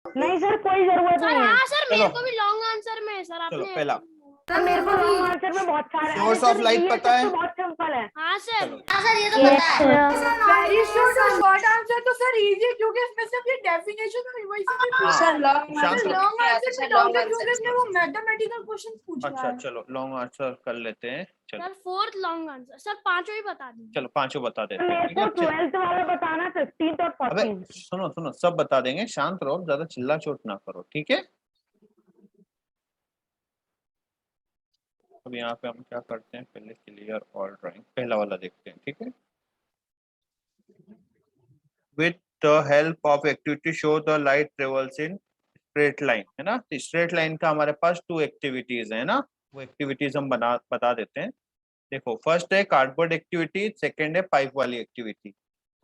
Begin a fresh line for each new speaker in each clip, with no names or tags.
नहीं सर, कोई जरूरत
सर
नहीं है।
हाँ सर, मेरे
चलो।
को भी लॉन्ग आंसर में है सर।
चलो
आपने
पहला
सर मेरे को लॉन्ग आंसर में बहुत सारे। अरे
सोर्स ऑफ
सर
लाइट
ये
पता है?
तो बहुत सिंपल है।
हाँ सर।
चलो
हाँ सर, ये तो पता है।
वेरी शॉर्ट आंसर तो सर इजी है, क्योंकि इसमें सिर्फ ये डेफिनेशन और वही से भी पूछा
हाँ,
है।
शांत रहो।
लॉन्ग आंसर में डाउट है क्योंकि इसमें वो मैथमेटिकल क्वेश्चन पूछ रहा
अच्छा
है।
चलो लॉन्ग आंसर कर लेते हैं। चलो
sir fourth long answer. Sir पांचों ही बता दीजिए।
चलो पांचों बता देते हैं,
मेरे
ठीक है।
को 12th वाला बताना, 15th और
अबे
14th।
सुनो सुनो, सब बता देंगे, शांत रहो, ज्यादा चिल्ला चोट ना करो, ठीक है। अब यहाँ पे हम क्या करते हैं, पहले क्लियर ऑल ड्राइंग पहला वाला देखते हैं, ठीक है। With the help of activity show the light travels in straight line, है ना। स्ट्रेट लाइन का हमारे पास 2 एक्टिविटीज है ना, वो एक्टिविटीज हम बता देते हैं। देखो फर्स्ट है कार्डबोर्ड एक्टिविटी, सेकंड है पाइप वाली एक्टिविटी।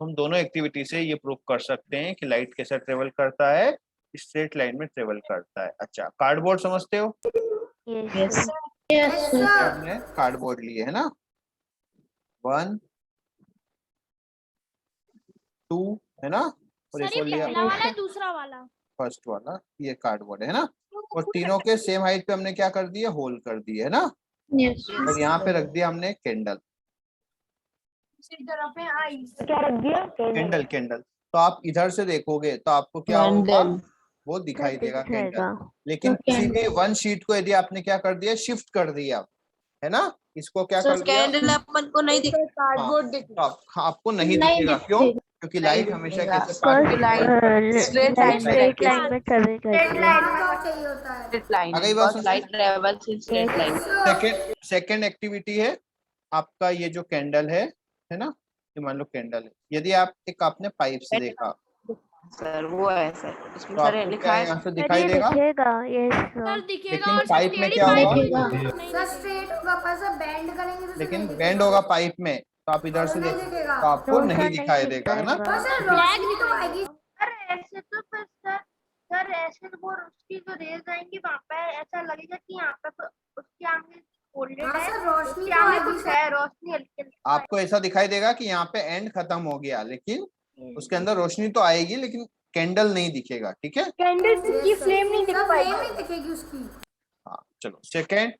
हम दोनों एक्टिविटी से ये प्रूव कर सकते हैं कि लाइट कैसे ट्रेवल करता है, स्ट्रेट लाइन में ट्रेवल करता है। अच्छा कार्डबोर्ड समझते हो?
यस
हमने कार्डबोर्ड लिए है ना, 1 2 है ना, और
सर
एक
ये
और लिया
पहला वाला है, दूसरा वाला।
फर्स्ट वाला, ये कार्डबोर्ड है ना। और तीनों के सेम हाइट पे हमने क्या कर दिया, होल कर दिए है ना। और यहाँ पे रख दिया हमने कैंडल।
क्या रख दिया?
कैंडल कैंडल तो आप इधर से देखोगे तो आपको क्या होगा, वो दिखाई देगा कैंडल। लेकिन किसी भी वन शीट को यदि आपने क्या कर दिया, शिफ्ट कर दिया है ना, इसको क्या कर दिया,
कैंडल अपन को नहीं दिखता,
कार्डबोर्ड
तो आपको नहीं दिखेगा। क्यों? क्योंकि लाइट हमेशा कैसे
स्ट्रेट लाइन में ट्रेवल करती है।
आ गई बात?
Light travels in straight line.
Second activity है आपका ये जो कैंडल है ना, ये मान लो कैंडल है। यदि आपने पाइप से देखा
सर वो है सर, उसमें
तो
सर
आपको
लिखा
क्या
है
यहाँ से दिखाई देगा,
सर दिखेगा।
लेकिन
और
पाइप में क्या होगा,
होगा?
स्ट्रेट होगा, पर सर बेंड करेंगे तो
लेकिन बेंड होगा पाइप में, तो आप इधर से देखोगे तो आपको नहीं दिखाई देगा, है ना।
पर सर रोशनी तो आएगी।
सर ऐसे तो पर सर ऐसे तो वो उसकी जो रेज आएंगी वहां पे ऐसा लगेगा कि यहाँ पे उसके आगे गोल्डन
हाँ
है,
सर, रोशनी
उसके
तो
आगे
आएगी
कुछ
सर।
है, रोशनी हल्की हल्की
आपको ऐसा दिखाई देगा कि यहाँ पे एंड खत्म हो गया, लेकिन उसके अंदर रोशनी तो आएगी लेकिन कैंडल नहीं दिखेगा, ठीक है।
कैंडल की फ्लेम नहीं दिख
सर
पाएगी।
फ्लेम नहीं दिखेगी उसकी।
हाँ चलो second,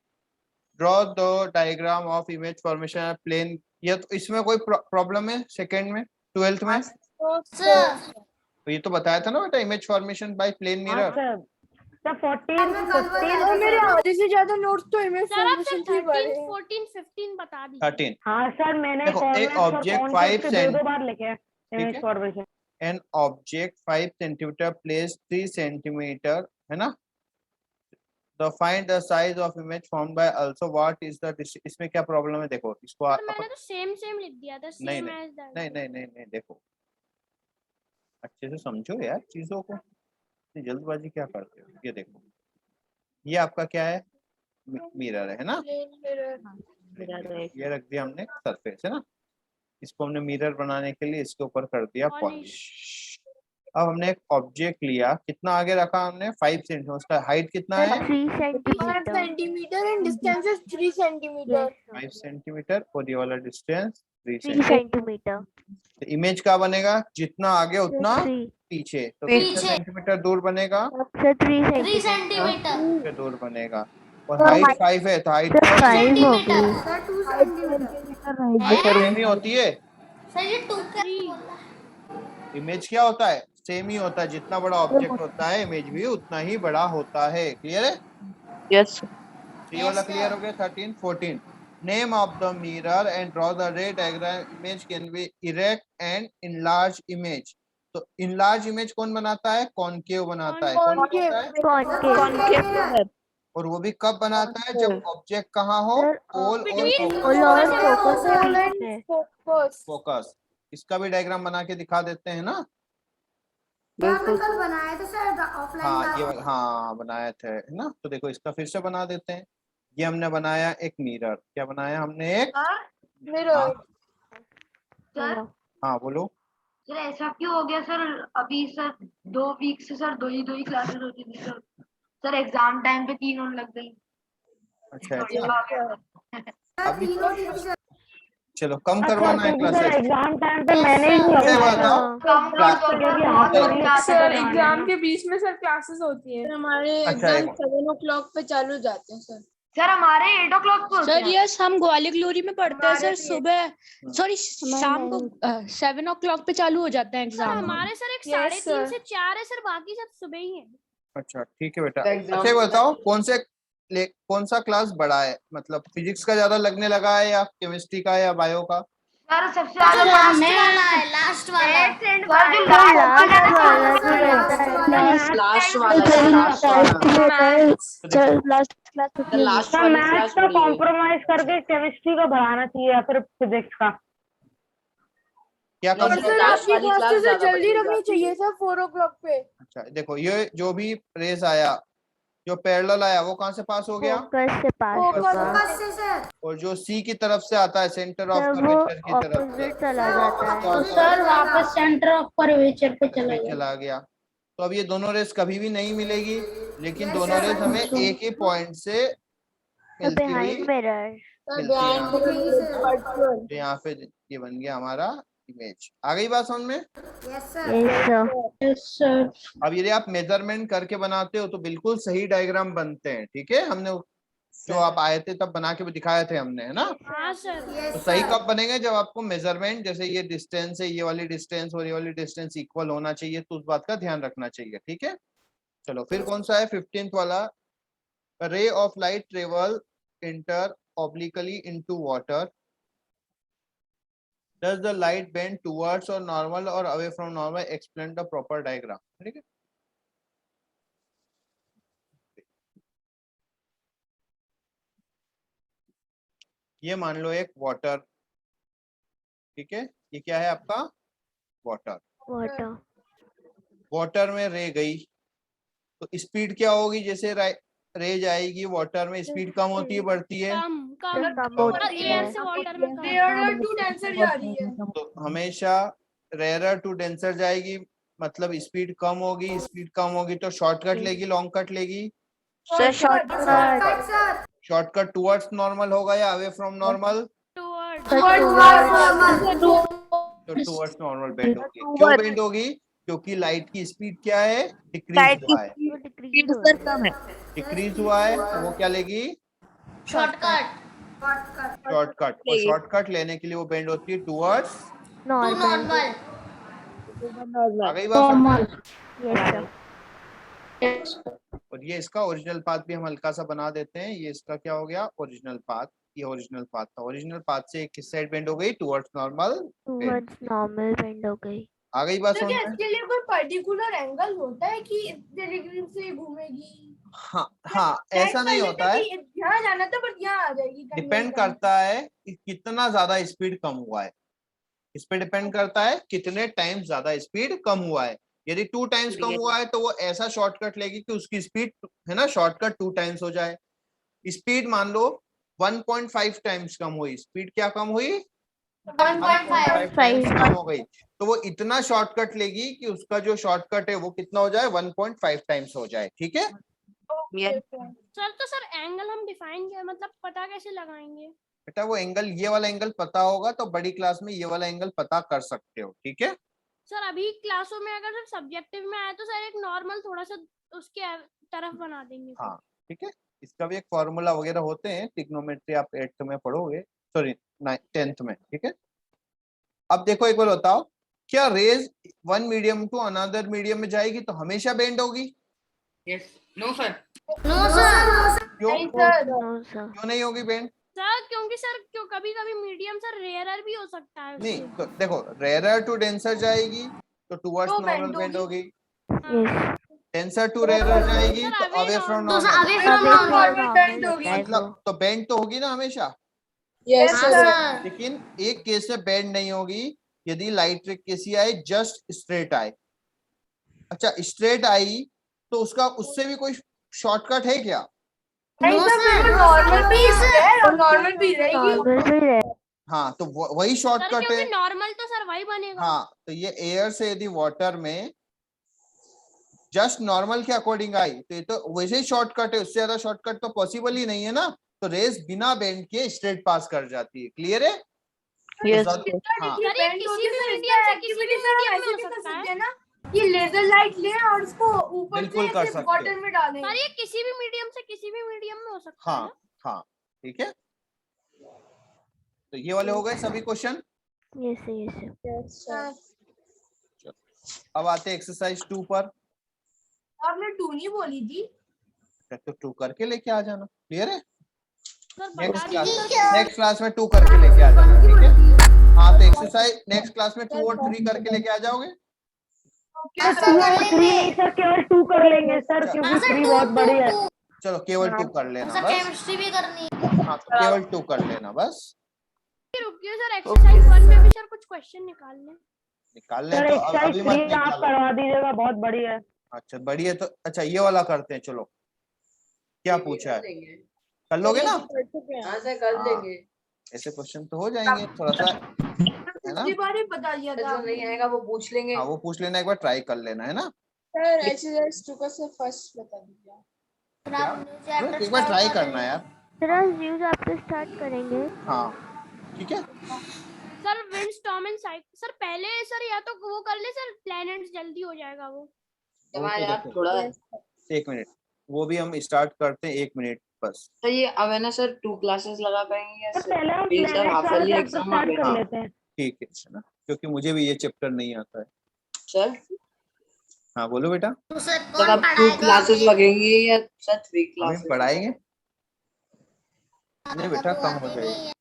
draw the diagram of image formation plane. ये तो इसमें कोई प्रॉब्लम है सेकेंड में, 12th में? तो ये तो बताया था ना बेटा, image formation by plane mirror.
Sir 14, 15।
और मेरे आधे से ज्यादा नोट्स तो इमेज
सर आप
फॉर्मेशन के बारे
13,
में।
14, 15 बता दीजिए।
13
हाँ सर मैंने
देखो, a
कॉन्वेक्स और
object
कॉन्केव
5
के दो बार लिखे हैं
ठीक
इमेज
है।
Formation.
An object 5 centimetre place 3 centimetre, है ना। The find the size of image formed by also what is the, इसमें क्या प्रॉब्लम है देखो इसको।
सर मैंने तो सेम लिख दिया था,
नहीं
सेम
नहीं
एज दैट।
नहीं देखो अच्छे से समझो यार चीजों को, इतनी जल्दबाजी क्या करते हो। ये देखो ये आपका क्या है, मिरर है ना। ये रख दिया हमने सरफेस, है ना। इसको हमने मिरर बनाने के लिए इसके ऊपर कर दिया पॉलिश। अब हमने एक ऑब्जेक्ट लिया, कितना आगे रखा हमने, 5 सेंटीमीटर, उसका हाइट कितना है
5 centimetre and distance is 3 centimetre.
5 centimetre, और ये वाला डिस्टेंस 3
3
सेंटीमीटर।
सेंटीमीटर।
इमेज का बनेगा जितना आगे उतना पीछे, तो कितने सेंटीमीटर दूर बनेगा,
3 सेंटीमीटर
से दूर बनेगा। और हाइट 5 है तो हाइट
5 होगी।
Sir 2 centimetre.
हाइट सेम ही होती है।
सर ये 2 का
इमेज क्या होता है, सेम ही होता है। जितना बड़ा ऑब्जेक्ट होता है इमेज भी उतना ही बड़ा होता है। क्लियर है?
यस
ये वाला क्लियर हो गया। 13 14 name of the mirror and draw the रे diagram. Image can be erect and enlarge image. तो इनलार्ज इमेज कौन बनाता है, कॉनकेव बनाता है। कौन बनाता है?
कॉनकेव।
और वो भी कब बनाता है, जब ऑब्जेक्ट कहाँ हो, पोल और फोकस। इसका भी डायग्राम बना के दिखा देते हैं ना।
हमने कल बनाए थे सर ऑफलाइन
हाँ ये
क्लास में।
हाँ बनाए थे, है ना। तो देखो इसका फिर से बना देते हैं। ये हमने बनाया एक मिरर। क्या बनाया हमने, एक
मिरर।
सर
हाँ बोलो।
सर ऐसा क्यों हो गया सर? अभी सर 2 वीक से सर दो ही क्लासेस होती थी सर। सर एग्जाम टाइम पे 3 और लग गई।
अच्छा ऐसा।
सर
अभी
3 टीचर।
चलो कम
अच्छा
करवाना है
क्योंकि सर
क्लासेस।
एग्जाम टाइम पे मैंने ही
अच्छा,
लगवाया
बताओ
कम कर दो
क्योंकि हाफ ईयरली आता
सर
करवाना है
एग्जाम
ना।
के बीच में सर क्लासेस होती है।
हमारे
अच्छा,
एग्जाम 7 o'clock पे चालू हो जाते हैं सर।
सर हमारे 8 o'clock को होते
सर
हैं।
यस, हम ग्वालियर ग्लोरी में पढ़ते हैं
हमारे
सर।
भी।
सुबह सॉरी शाम को 7 o'clock पे चालू हो जाता है
सर
एग्जाम।
हमारे सर एक
Yes,
3:30
sir.
से 4 है सर, बाकी सब सुबह ही है।
अच्छा ठीक है बेटा। अच्छा बताओ कौन सा क्लास बड़ा है, मतलब फिजिक्स का ज्यादा लगने लगा है या केमिस्ट्री का या बायो का?
सर सबसे ज्यादा
लास्ट वाला है, लास्ट वाला।
सर जो लास्ट
लास्ट क्लास होती है।
सर मैथ्स का कॉम्प्रोमाइज करके केमिस्ट्री का बढ़ाना चाहिए या फिर फिजिक्स का।
क्या कम?
सर आपकी क्लास तो सर जल्दी रखनी चाहिए सर 4 o'clock पे।
अच्छा देखो, ये जो भी रेज आया, जो पैरेलल आया वो कहाँ से पास हो गया?
फोकस से पास
फोकस
होगा
से सर
और जो सी की तरफ से आता है सेंटर ऑफ
सर वो
कर्वेचर की तरफ से
ऑपोजिट चला जाता है।
तो सर वापस
सेंटर ऑफ कर्वेचर पे
चला गया। तो अब ये दोनों रेस कभी भी नहीं मिलेगी, लेकिन
Yes,
दोनों
sir.
रेस हमें एक ही पॉइंट से
तो
मिलती हुई
बिहाइंड मिरर
मिलती है। यहाँ
सर
तो यहाँ पे ये बन गया हमारा इमेज। आ गई बात समझ में?
Yes sir
yes sir.
अब यदि आप मेजरमेंट करके बनाते हो तो बिल्कुल सही डायग्राम बनते हैं। ठीक है, हमने जो आप आए थे तब बना के भी दिखाए थे हमने, है ना?
हाँ सर।
तो सही कब बनेंगे? जब आपको मेजरमेंट, जैसे ये डिस्टेंस है, ये वाली डिस्टेंस और ये वाली डिस्टेंस इक्वल होना चाहिए, तो उस बात का ध्यान रखना चाहिए। ठीक है, चलो फिर कौन सा है 15th वाला? Ray of light travel inter obliquely into water, does the light bend towards और नॉर्मल और away from normal, explain the proper diagram. ठीक है, ये मान लो एक वाटर, ठीक है, ये क्या है आपका? वाटर।
वाटर
वाटर में रे गई तो स्पीड क्या होगी? जैसे रे जाएगी वाटर में, स्पीड कम होती है बढ़ती है?
कम होती है।
एयर से वाटर में कम।
रेयर टू डेंसर जा रही है।
तो हमेशा रेयर टू डेंसर जाएगी, मतलब स्पीड कम होगी। स्पीड कम होगी तो शॉर्टकट लेगी, लॉन्ग कट लेगी?
Sir shortcut
sir
shortcut towards normal होगा या अवे फ्रॉम नॉर्मल?
टुवर्ड्स।
तो टुवर्ड्स नॉर्मल बेंड होगी। क्यों बेंड होगी? क्योंकि लाइट की स्पीड क्या है? डिक्रीज हुआ है। डिक्रीज हुआ है तो वो क्या लेगी?
शॉर्टकट।
शॉर्टकट। और शॉर्टकट लेने के लिए वो बेंड होती है टुवर्ड्स
नॉर्मल।
आ गई बात?
Yes sir.
और ये इसका ओरिजिनल पाथ भी हम हल्का सा बना देते हैं। ये इसका क्या हो गया? Original path. ये ओरिजिनल पाथ था। ओरिजिनल पाथ से किस साइड बेंड हो गई? Towards normal.
Towards normal bend हो गई।
आ गई बात
सर
समझ
क्या
में?
इसके लिए कोई पर्टिकुलर एंगल होता है कि इतने डिग्री से घूमेगी?
हाँ ऐसा नहीं होता है,
यहाँ जाना था बट यहाँ आ जाएगी।
डिपेंड करता है कि कितना ज्यादा स्पीड कम हुआ है। इस पे डिपेंड करता है कितने टाइम्स ज्यादा स्पीड कम हुआ है। यदि 2 टाइम्स कम हुआ है तो वो ऐसा शॉर्टकट लेगी कि उसकी स्पीड है ना, शॉर्टकट 2 टाइम्स हो जाए। स्पीड मान लो 1.5 टाइम्स कम हुई, स्पीड क्या कम हुई? 1.5 टाइम्स कम हो गई, तो वो इतना शॉर्टकट लेगी कि उसका जो शॉर्टकट है वो कितना हो जाए? 1.5 टाइम्स हो जाए। ठीक है,
सर तो सर एंगल हम डिफाइन किया, मतलब पता कैसे लगाएंगे?
बेटा वो एंगल, ये वाला एंगल पता होगा तो बड़ी क्लास में ये वाला एंगल पता कर सकते हो। ठीक है,
सर अभी क्लासों में अगर सर सब्जेक्टिव में आए तो सर एक नॉर्मल थोड़ा सा उसके तरफ बना देंगे।
हाँ ठीक है, इसका भी एक फॉर्मूला वगैरह होते हैं, ट्रिग्नोमेट्री आप 8th में पढ़ोगे, सॉरी 10th में। ठीक है, अब देखो एक बार बताओ, क्या rays one medium to another medium में जाएगी तो हमेशा बेंड होगी?
No sir.
क्यों?
No sir.
क्यों नहीं होगी बेंड?
सर क्योंकि सर क्यों कभी कभी मीडियम सर रेयरर भी हो सकता है।
नहीं तो देखो, रेयरर टू डेंसर जाएगी तो टुवर्ड्स
तो
नॉर्मल
bend
बेंड होगी।
यस
डेंसर टू रेयरर जाएगी
सर,
तो
away
away from
from
normal,
bend होगी।
मतलब तो बेंड तो होगी ना हमेशा।
Yes sir.
लेकिन एक केस में बेंड नहीं होगी, यदि लाइट रे कैसी आए? जस्ट स्ट्रेट आए। अच्छा स्ट्रेट आई तो उसका उससे भी कोई शॉर्टकट है क्या?
नहीं सर, नॉर्मल भी है, नॉर्मल भी रहेगी।
नॉर्मल भी रहे।
हाँ तो वही
सर
शॉर्टकट है।
क्योंकि नॉर्मल तो सर वही बनेगा।
हाँ तो ये एयर से यदि वाटर में जस्ट नॉर्मल के अकॉर्डिंग आई तो ये तो वैसे ही शॉर्टकट है, उससे ज्यादा शॉर्टकट तो पॉसिबल ही नहीं है ना। तो रेस बिना बेंड के स्ट्रेट पास कर जाती है। क्लियर है?
Yes.
हाँ
सर ये
Bend
किसी
होके
भी
सर
मीडियम से
इसका
किसी भी
activity सर हम
मीडियम में
ऐसे
हो
भी कर
सकता
सकते
है।
हैं ना, ये लेजर लाइट ले और उसको ऊपर
बिल्कुल
से
कर
ऐसे
सकते हो।
बॉटल में डालें।
सर ये किसी भी मीडियम से किसी भी मीडियम में हो सकता है
हाँ
ना?
हाँ ठीक है, तो ये वाले हो गए सभी क्वेश्चन।
Yes, yes.
अब आते हैं एक्सरसाइज 2 पर।
आपने 2 नहीं बोली थी।
तो 2 करके लेके आ जाना, क्लियर है?
सर बता
नेक्स्ट
दीजिए।
नेक्स्ट क्लास में 2 करके लेके आ जाना, ठीक है? हाँ तो एक्सरसाइज नेक्स्ट क्लास में 2 और 3 करके लेके आ जाओगे।
सर 2 और 3 नहीं सर, केवल 2 कर लेंगे सर, क्योंकि 3 बहुत बड़ी है।
चलो केवल 2 कर लेना
सर
बस।
केमिस्ट्री भी करनी है।
हाँ तो केवल 2 कर लेना बस।
रुकिए सर, एक्सरसाइज 1 में भी सर कुछ क्वेश्चन निकाल लें।
निकाल ले
सर
तो
एक्सरसाइज
अभी मत
3 आप
निकालो।
करवा दीजिएगा, बहुत बड़ी है।
अच्छा बड़ी है तो अच्छा ये वाला करते हैं, चलो क्या पूछा है, कर लोगे ना?
हाँ सर कर लेंगे।
ऐसे क्वेश्चन तो हो जाएंगे, थोड़ा सा है ना?
पिछली बार ही बता दिया था। जो नहीं आएगा वो पूछ लेंगे।
हाँ वो पूछ लेना, एक बार ट्राई कर लेना, है ना?
सर एक्सरसाइज 2 का सर फर्स्ट बता दीजिए।
क्या? एक बार ट्राई करना यार।
सर आज न्यू चैप्टर स्टार्ट करेंगे।
हाँ ठीक है।
Sir wind storm and cyclone sir पहले सर या तो वो कर ले सर, प्लैनेट्स जल्दी हो जाएगा वो।
थोड़ा
1 मिनट, वो भी हम स्टार्ट करते हैं 1 मिनट बस।
तो ये अब है ना सर 2 क्लासेस लगा पाएंगे या
सर पहले हम
अभी सर
प्लैनेट्स
हाफ
वाला
ईयरली
चैप्टर
एग्जाम आ
स्टार्ट
गए।
कर
हाँ।
लेते हैं।
ठीक है ना, क्योंकि मुझे भी ये चैप्टर नहीं आता है।
सर
हाँ बोलो बेटा।
तो सर
सर
कौन
अब 2
पढ़ाएगा
क्लासेस
हमें?
लगेंगे या सर 3
हमें
क्लासेस
पढ़ाएंगे नहीं बेटा, कम हो जाएगा।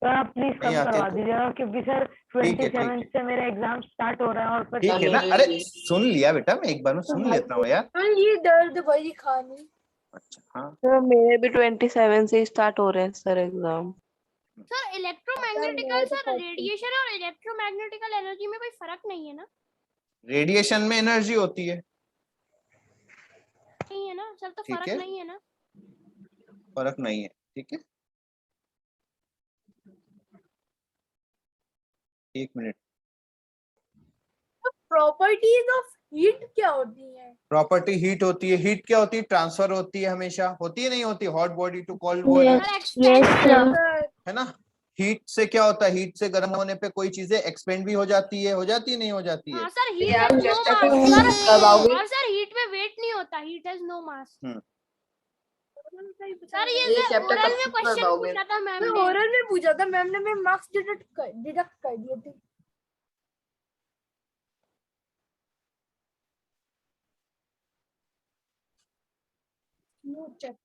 तो आप प्लीज
नहीं
कम
आते
करवा
तो
दीजिएगा, क्योंकि सर
ठीक है,
27 से मेरे एग्जाम स्टार्ट हो रहे हैं और फिर
ठीक है ना। अरे सुन लिया बेटा, मैं एक बार में सुन लेता हूँ यार।
ये दर्द वही खानी।
अच्छा हाँ
सर मेरे भी 27 से स्टार्ट हो रहे हैं sir exam.
Sir electromagnetical sir radiation और इलेक्ट्रोमैग्नेटिकल एनर्जी में कोई फर्क नहीं है ना?
रेडिएशन में एनर्जी होती है,
नहीं है ना सर, तो
ठीक
फर्क
है।
नहीं है ना?
फर्क नहीं है, ठीक है। 1 मिनट।
प्रॉपर्टीज ऑफ हीट क्या होती है?
प्रॉपर्टी हीट होती है। हीट क्या होती है? ट्रांसफर होती है, हमेशा होती है, नहीं होती? Hot body to cold body,
sir expansion
है ना? हीट से क्या होता है? हीट से गर्म होने पे कोई चीजें एक्सपेंड भी हो जाती है, नहीं हो जाती है?
हाँ सर, हीट
ये आप
हैज नो
चेष्टा
मास
करवाओगे?
और सर हीट में वेट नहीं होता, heat has no mass. Sir
ये
ये
चैप्टर
ओरल
कब
में
से
क्वेश्चन
करवाओगे?
पूछा था मैम
मैं
ने।
ओरल में पूछा था मैम ने, मैं मार्क्स डिडक्ट कर दिए थे।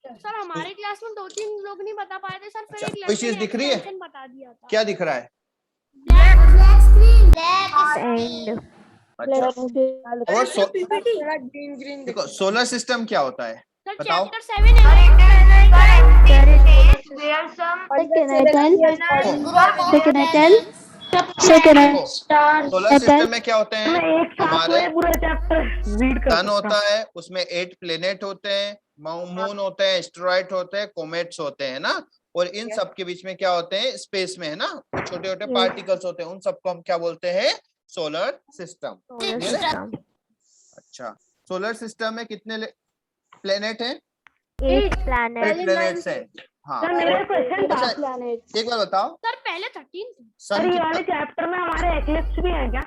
सर हमारे क्लास में 2-3 लोग नहीं बता पाए थे सर, फिर
अच्छा,
एक
कोई
लेक्चर
चीज दिख रही है?
एक्सटेंशन बता दिया था।
क्या दिख रहा है?
ब्लैक स्क्रीन
एंड
अच्छा, और
ग्रीन ग्रीन
देखो सोलर सिस्टम क्या होता है
सर
बताओ।
चैप्टर 7 है।
देखो सोलर सिस्टम में क्या होते हैं?
मैं एक साथ
हमारे
में पूरा चैप्टर रीड कर
सन
सकता
होता है, उसमें 8 प्लेनेट होते हैं, मून होते हैं, एस्टेरॉइड होते हैं, कोमेट्स होते हैं ना, और इन सब के बीच में क्या होते हैं? स्पेस में, है ना, छोटे छोटे पार्टिकल्स होते हैं, उन सबको हम क्या बोलते हैं? Solar system. अच्छा, सोलर सिस्टम में कितने प्लेनेट हैं?
8
8
प्लैनेट।
प्लेनेट्स हैं। हाँ
सर मेरा क्वेश्चन था,
अच्छा, एक बार बताओ,
सर पहले 13 थे।
सन
सर ये
कितना?
वाले चैप्टर में हमारे एक्लिप्स भी है क्या?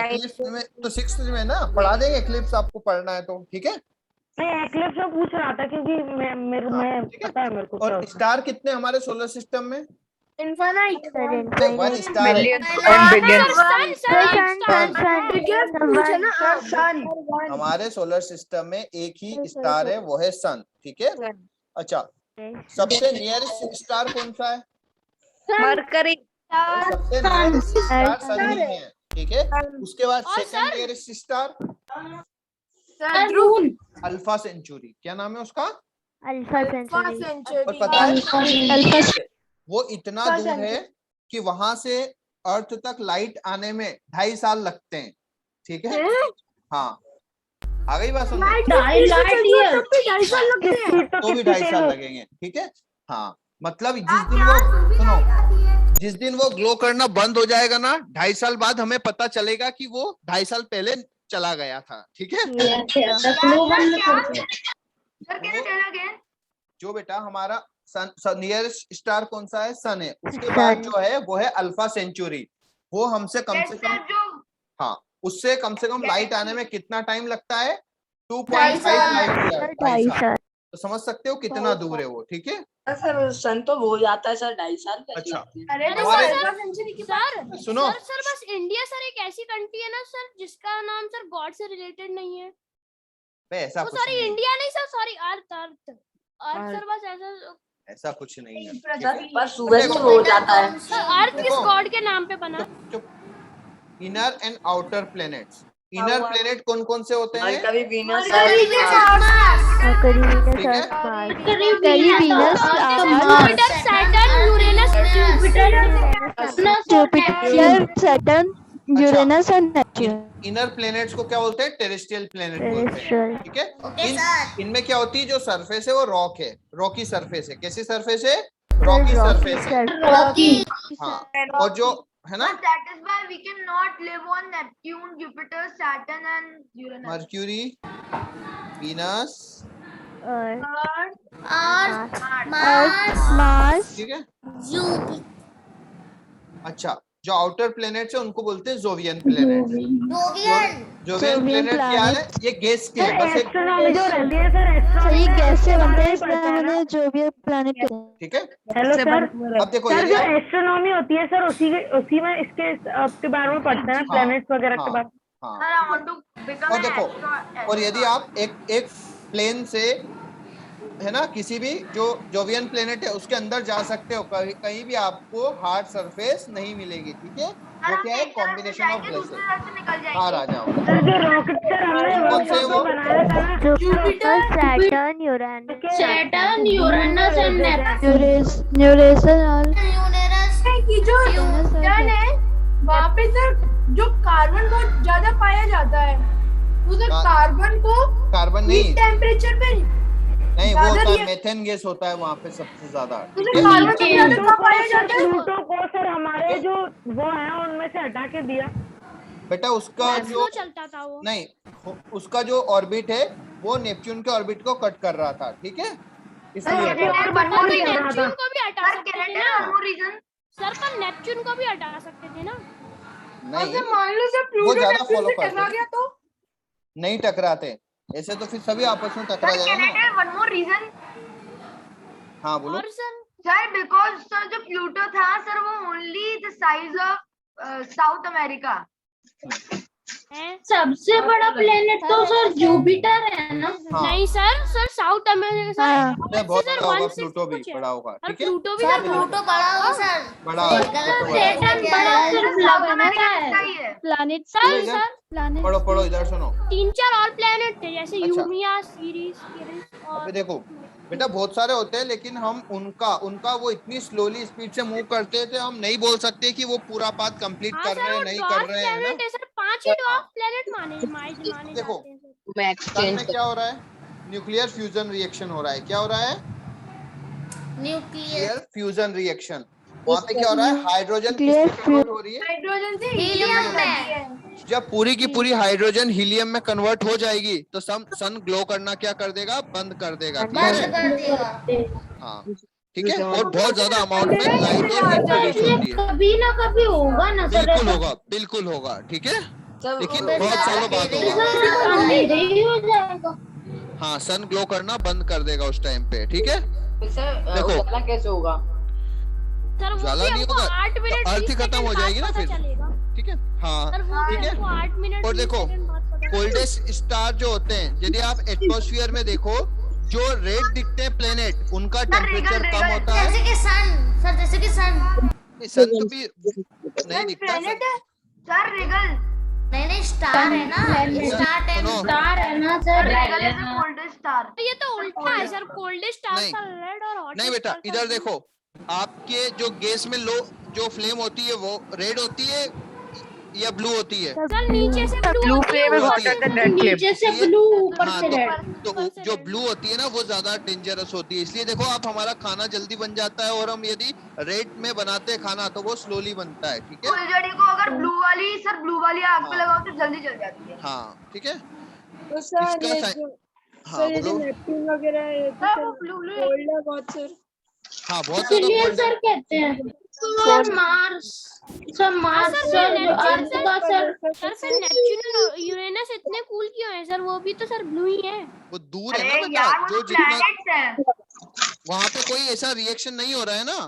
एक्लिप्स में तो 6th में ना पढ़ा देंगे, एक्लिप्स आपको पढ़ना है तो, ठीक है।
मैं एक्लिप्स में पूछ रहा था, क्योंकि मैं
ठीक है।
पता है मेरे को क्या
और
होता है।
स्टार कितने हमारे सोलर सिस्टम में?
इनफाइनाइट
नहीं, 1 स्टार है।
बिलियन
हमारे सोलर सिस्टम में एक ही स्टार है, वो है सन, ठीक है। अच्छा, सबसे नियरेस्ट स्टार कौन सा है?
मरकरी।
सबसे नियरेस्ट स्टार सन ही है, ठीक है। उसके बाद
और
second nearest star Alpha Centauri, क्या नाम है उसका?
Alpha Centauri.
और पता है
अल्फा
वो इतना दूर है कि वहां से अर्थ तक लाइट आने में 2.5 साल लगते हैं, ठीक है। हाँ आ गई बात समझ? तो भी 2.5 साल लगेंगे, ठीक है। हाँ मतलब जिस दिन वो ग्लो करना बंद हो जाएगा ना, 2.5 साल बाद हमें पता चलेगा कि वो 2.5 साल पहले चला गया था, ठीक है। जो बेटा हमारा सन नियरेस्ट स्टार कौन सा है? सन है। उसके बाद जो है वो है अल्फा सेंचुरी, वो हमसे कम से कम, हाँ उससे कम से कम लाइट आने में कितना टाइम लगता है? 2.5 लाइट ईयर, 2.5 साल। तो समझ सकते हो कितना दूर है वो, ठीक है।
सर सन तो हो जाता है सर 2.5 साल।
अच्छा
अरे
हमारे-
सर
सुनो
सर बस इंडिया सर एक ऐसी कंट्री है ना सर जिसका नाम सर गॉड से रिलेटेड नहीं है।
बे, ऐसा
तो
कुछ
सॉरी
नहीं है।
इंडिया नहीं सर, सॉरी अर्थ अर्थ अर्थ सर बस ऐसा।
ऐसा कुछ नहीं है, ठीक
सर
है?
पर सूरज तो हो जाता है।
सर अर्थ किस
देखो।
गॉड के नाम पे बना?
Inner and outer planets. Inner planet कौन कौन से होते हैं?
कभी वीनस
ठीक है,
Jupiter, Saturn, Uranus,
Jupiter, Saturn, Uranus and Neptune.
Inner planets को क्या बोलते हैं? टेरेस्ट्रियल प्लैनेट बोलते हैं, ठीक है। इनमें क्या होती है? जो सरफेस है वो रॉक है, रॉकी सरफेस है। कैसी सरफेस है? रॉकी सरफेस है, हाँ। और जो है ना,
That is why we cannot live on Neptune, Jupiter, Saturn and Uranus.
Mercury, Venus,
Mars,
ठीक है। अच्छा, जो आउटर प्लैनेट्स है उनको बोलते हैं जोवियन प्लैनेट। जोवियन प्लैनेट क्या है? ये गैस के बस एक,
एस्ट्रोनॉमी जो रहती है सर, एस्ट्रोनॉमी
सही गैस से बनते हैं, इसलिए हमने जो भी प्लैनेट कहते हैं।
ठीक है।
हेलो सर,
अब देखो
सर
यदि
जो
आप,
एस्ट्रोनॉमी होती है सर उसी में इसके बारे में पढ़ते हैं, प्लैनेट्स वगैरह के बारे में।
हाँ,
Sir, I want to become
और
an
देखो,
astro-
और यदि आप एक प्लेन से, है ना, किसी भी जो जोवियन प्लेनेट है उसके अंदर जा सकते हो, कहीं भी आपको हार्ड सरफेस नहीं मिलेगी, ठीक है।
सर,
वो
हम
क्या है?
एक तरफ से
कॉम्बिनेशन ऑफ
जाएंगे, दूसरी तरफ से निकल जाएंगे।
बाहर आ जाओ।
सर जो रॉकेट सर हमने
कौन से
वर्कशॉप
वो?
में बनाया था ना,
Jupiter, Saturn,
Saturn, Uranus and Neptune.
Uranus और
की जो टन है वहाँ पे सर जो कार्बन बहुत ज्यादा पाया जाता है, उधर कार्बन को
कार्बन नहीं,
टेम्परेचर पे
नहीं वो
ज्यादा
होता है
रिएक्ट-
मेथेन गैस होता है वहाँ पे सबसे ज्यादा, ठीक
उधर
है।
कार्बन सबसे ज्यादा कहाँ पाया जाता है?
प्लूटो को सर हमारे जो वो है उनमें से हटा के दिया।
बेटा उसका जो
स्लो चलता था वो।
नहीं, उसका जो ऑर्बिट है वो नेपच्यून के ऑर्बिट को कट कर रहा था, ठीक है, इसलिए
और
होता
one more reason था।
नेपच्यून को भी हटा
Sir,
सकते
can I
थे
tell
ना
one more reason?
सर, पर नेपच्यून को भी हटा सकते थे ना।
नहीं,
सर मान लो सर
वो
प्लूटो
ज्यादा
नेपच्यून
follow
से
करते
टकरा
हैं।
गया तो
नहीं टकराते, ऐसे तो फिर सभी आपस में टकरा
Sir,
जाएगा
can I
ना।
tell one more reason?
हाँ बोलो।
और सर
Sir, because sir जो प्लूटो था सर वो only the size of South America.
सबसे बड़ा प्लेनेट तो सर जुपिटर है ना।
हाँ।
नहीं सर, सर साउथ अमेरिका
हाँ।
नहीं, बहुत बड़ा होगा, प्लूटो भी बड़ा होगा, ठीक है।
प्लूटो भी
सर प्लूटो बड़ा होगा सर।
बड़ा होगा, प्लूटो बड़ा होगा।
सैटर्न बड़ा सिर्फ
South
लगना
America
है।
कितना ही है?
प्लैनेट
सर
इधर
सर
प्लैनेट
पढ़ो पढ़ो, इधर सुनो।
3-4 और प्लेनेट थे जैसे
अच्छा।
यूमिया, सीरीज और
अबे देखो बेटा, बहुत सारे होते हैं लेकिन हम उनका वो इतनी स्लोली स्पीड से मूव करते थे, हम नहीं बोल सकते कि वो पूरा पाथ कंप्लीट
हाँ
कर
सर
रहे
वो
हैं नहीं
ड्वार्फ
कर रहे हैं ना।
प्लेनेट है सर, 5 ही ड्वार्फ
हाँ।
प्लेनेट माने
देखो,
जाते हैं सर।
सन में क्या हो रहा है? न्यूक्लियर फ्यूजन रिएक्शन हो रहा है। क्या हो रहा है?
Nuclear
fusion reaction. वहाँ पे क्या हो रहा है? हाइड्रोजन
Nuclear
किसमें convert हो रही है?
हाइड्रोजन से
हीलियम
हीलियम
में।
जब पूरी की पूरी हाइड्रोजन हीलियम में कन्वर्ट हो जाएगी तो सन ग्लो करना क्या कर देगा? बंद कर देगा, ठीक
बंद
है।
कर देगा।
हाँ ठीक है। और बहुत ज्यादा अमाउंट में लाइट और हीट प्रोड्यूस होती है।
कभी ना कभी होगा ना
बिल्कुल होगा, बिल्कुल होगा, ठीक है, लेकिन बहुत सालों बाद होगा।
अंधेरे ही हो जाएगा।
हाँ, सन ग्लो करना बंद कर देगा उस टाइम पे, ठीक है। देखो,
उजाला कैसे होगा?
सर वो
उजाला
भी
नहीं
हमको
होगा,
8 मिनट
तो अर्थ ही
20
खत्म हो
सेकंड
जाएगी ना
बाद
फिर।
पता चलेगा।
ठीक है, हाँ
सर वो
ठीक
भी
है।
हमको 8 मिनट
और
20
देखो,
सेकंड बाद पता चलेगा।
कोल्डेस्ट स्टार जो होते हैं, यदि आप एटमॉस्फेयर में देखो, जो रेड दिखते हैं प्लेनेट, उनका टेम्परेचर कम होता है।
जैसे कि सन सर, जैसे कि सन।
सन तो भी नहीं दिखता
प्लेनेट है सर, रिगल।
नहीं स्टार है ना, स्टार है।
सुनो,
स्टार है ना sir,
Regal is the coldest star.
ये तो उल्टा है सर, कोल्डेस्ट स्टार
नहीं।
का रेड और हॉट
नहीं बेटा, इधर देखो, आपके जो गैस में लो जो फ्लेम होती है वो रेड होती है या ब्लू होती है?
सर नीचे से ब्लू
ब्लू फ्लेम इज
होती
हॉटर
है।
Than red flame.
नीचे से ब्लू ऊपर
हाँ,
से रेड।
तो जो ब्लू होती है ना वो ज्यादा डेंजरस होती है। इसलिए देखो, आप हमारा खाना जल्दी बन जाता है, और हम यदि रेड में बनाते हैं खाना तो वो स्लोली बनता है, ठीक है।
फुलझड़ी को अगर ब्लू वाली आग पे
हाँ।
लगाओ तो जल्दी जल जाती है।
हाँ ठीक है।
तो सर
इसका
ये
साइ-
जो
हाँ
सर ये जो
बोलो।
नेपच्यून वगैरह है ये तो
सर,
सर
वो ब्लू
कोल्ड है बहुत सर।
हाँ बहुत ज्यादा
इसीलिए
cold है।
सर कहते हैं सर मार्स सर जो अर्थ का सर
सर फिर नेपच्यून और यूरेनस इतने कूल क्यों है सर? वो भी तो सर ब्लू ही है।
वो दूर है ना बेटा, जो जितना वहां पे कोई ऐसा रिएक्शन नहीं हो रहा है ना।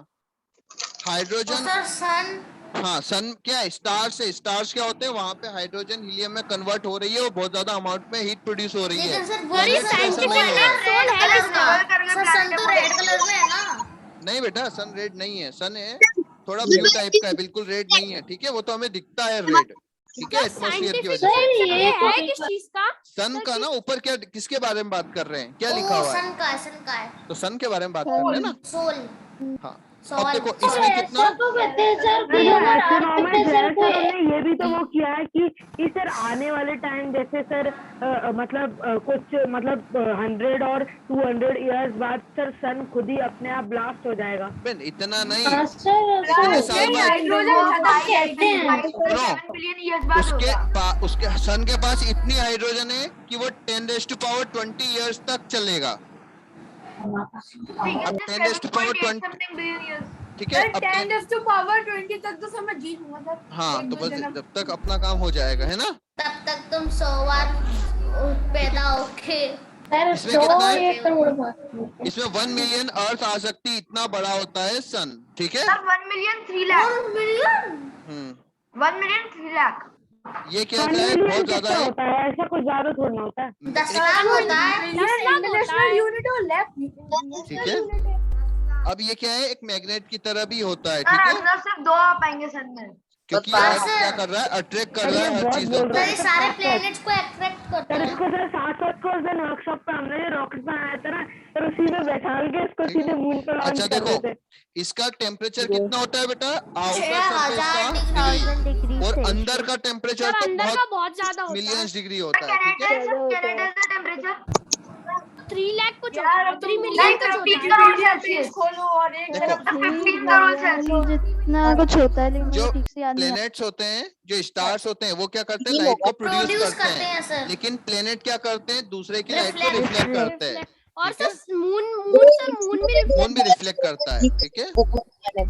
हाइड्रोजन,
सर सन
हाँ सन क्या है, स्टार्स है। स्टार्स क्या होते हैं, वहां पे हाइड्रोजन हीलियम में कन्वर्ट हो रही है और बहुत ज्यादा अमाउंट में हीट प्रोड्यूस हो रही है।
लेकिन सर
वेरी
Planet में ऐसा नहीं हो रहा है।
साइंटिफिक सोल है इसका।
सर सन तो रेड कलर में है ना।
नहीं बेटा, सन रेड नहीं है। सन है थोड़ा ब्लू टाइप का है, बिल्कुल रेड नहीं है, ठीक है। वो तो हमें दिखता है रेड, ठीक है, एटमॉस्फेयर की वजह से।
ये है किस चीज का?
सन का ना ऊपर क्या, किसके बारे में बात कर रहे हैं, क्या लिखा हुआ है?
सन का है
तो सन के बारे में बात कर रहे हैं ना।
सोल।
हाँ, अब देखो इसमें
ऐसा
कितना,
तो कहते हैं सर कि अगर अर्थ पे सर कोई
ये भी तो वो किया है कि सर आने वाले टाइम जैसे सर मतलब कुछ मतलब 100 और 200 इयर्स बाद सर सन खुद ही अपने आप ब्लास्ट हो जाएगा।
बेन इतना नहीं,
सर
साल बाद
हाइड्रोजन खत्म कहते हैं
सुनो, उसके सन के पास इतनी हाइड्रोजन है कि वो 10⁻20 इयर्स तक चलेगा। अब 10⁻20, ठीक है। अब
10⁻20 तक तो समझ जी लूंगा सर।
हाँ, तो बस जब तक अपना काम हो जाएगा, है ना।
तब तक तुम 100 बार पैदा होके
सर
इसमें कितना है?
1 करोड़
इसमें 1 मिलियन अर्थ आ सकती, इतना बड़ा होता है सन, ठीक है।
1 million 3 lakh
1 million
1 million 3 lakh.
ये क्या होता है, बहुत ज्यादा है।
होता है ऐसा कुछ ज्यादा थोड़ा होता है।
10 लाख होता है।
इंटरनेशनल यूनिट और लैब
ठीक है। अब ये क्या है, एक मैग्नेट की तरह भी होता है,
सर
ठीक है,
अंदर सिर्फ 2 आ पाएंगे सन में।
क्योंकि
बस।
अर्थ क्या कर रहा है, अट्रैक्ट कर रहा है हर चीज को।
सर ये सारे प्लैनेट्स को अट्रैक्ट करता
सर
है।
इसको सर साथ को उस दिन वर्कशॉप पे हमने जो रॉकेट बनाया था ना, सर उसी में बैठा के इसको सीधे मून पे लॉन्च
अच्छा
कर
देखो,
देते।
इसका टेम्परेचर कितना होता है बेटा, आउटर
6000
सरफेस का डिग्री,
डिग्री
और अंदर का टेम्परेचर
सर
तो
अंदर का
बहुत
बहुत ज्यादा होता है।
मिलियंस डिग्री होता है, ठीक है।
कनाडा का टेंपरेचर
3 लाख कुछ होता है, 3 मिलियन कुछ होता
15
है।
करोड़ सेल्सियस खोलो और एक
देखो,
तरफ 15 करोड़ सेल्सियस।
जितना कुछ होता है लेकिन
जो
मुझे ठीक से याद नहीं
प्लेनेट्स होते हैं, जो स्टार्स होते हैं, वो क्या करते हैं, लाइट को प्रोड्यूस
प्रोड्यूस
करते
करते
हैं।
हैं सर।
लेकिन प्लेनेट क्या करते हैं, दूसरे की लाइट को
Reflect।
रिफ्लेक्ट करते हैं,
और
ठीक है?
सर मून भी
मून भी रिफ्लेक्ट करता है, ठीक है।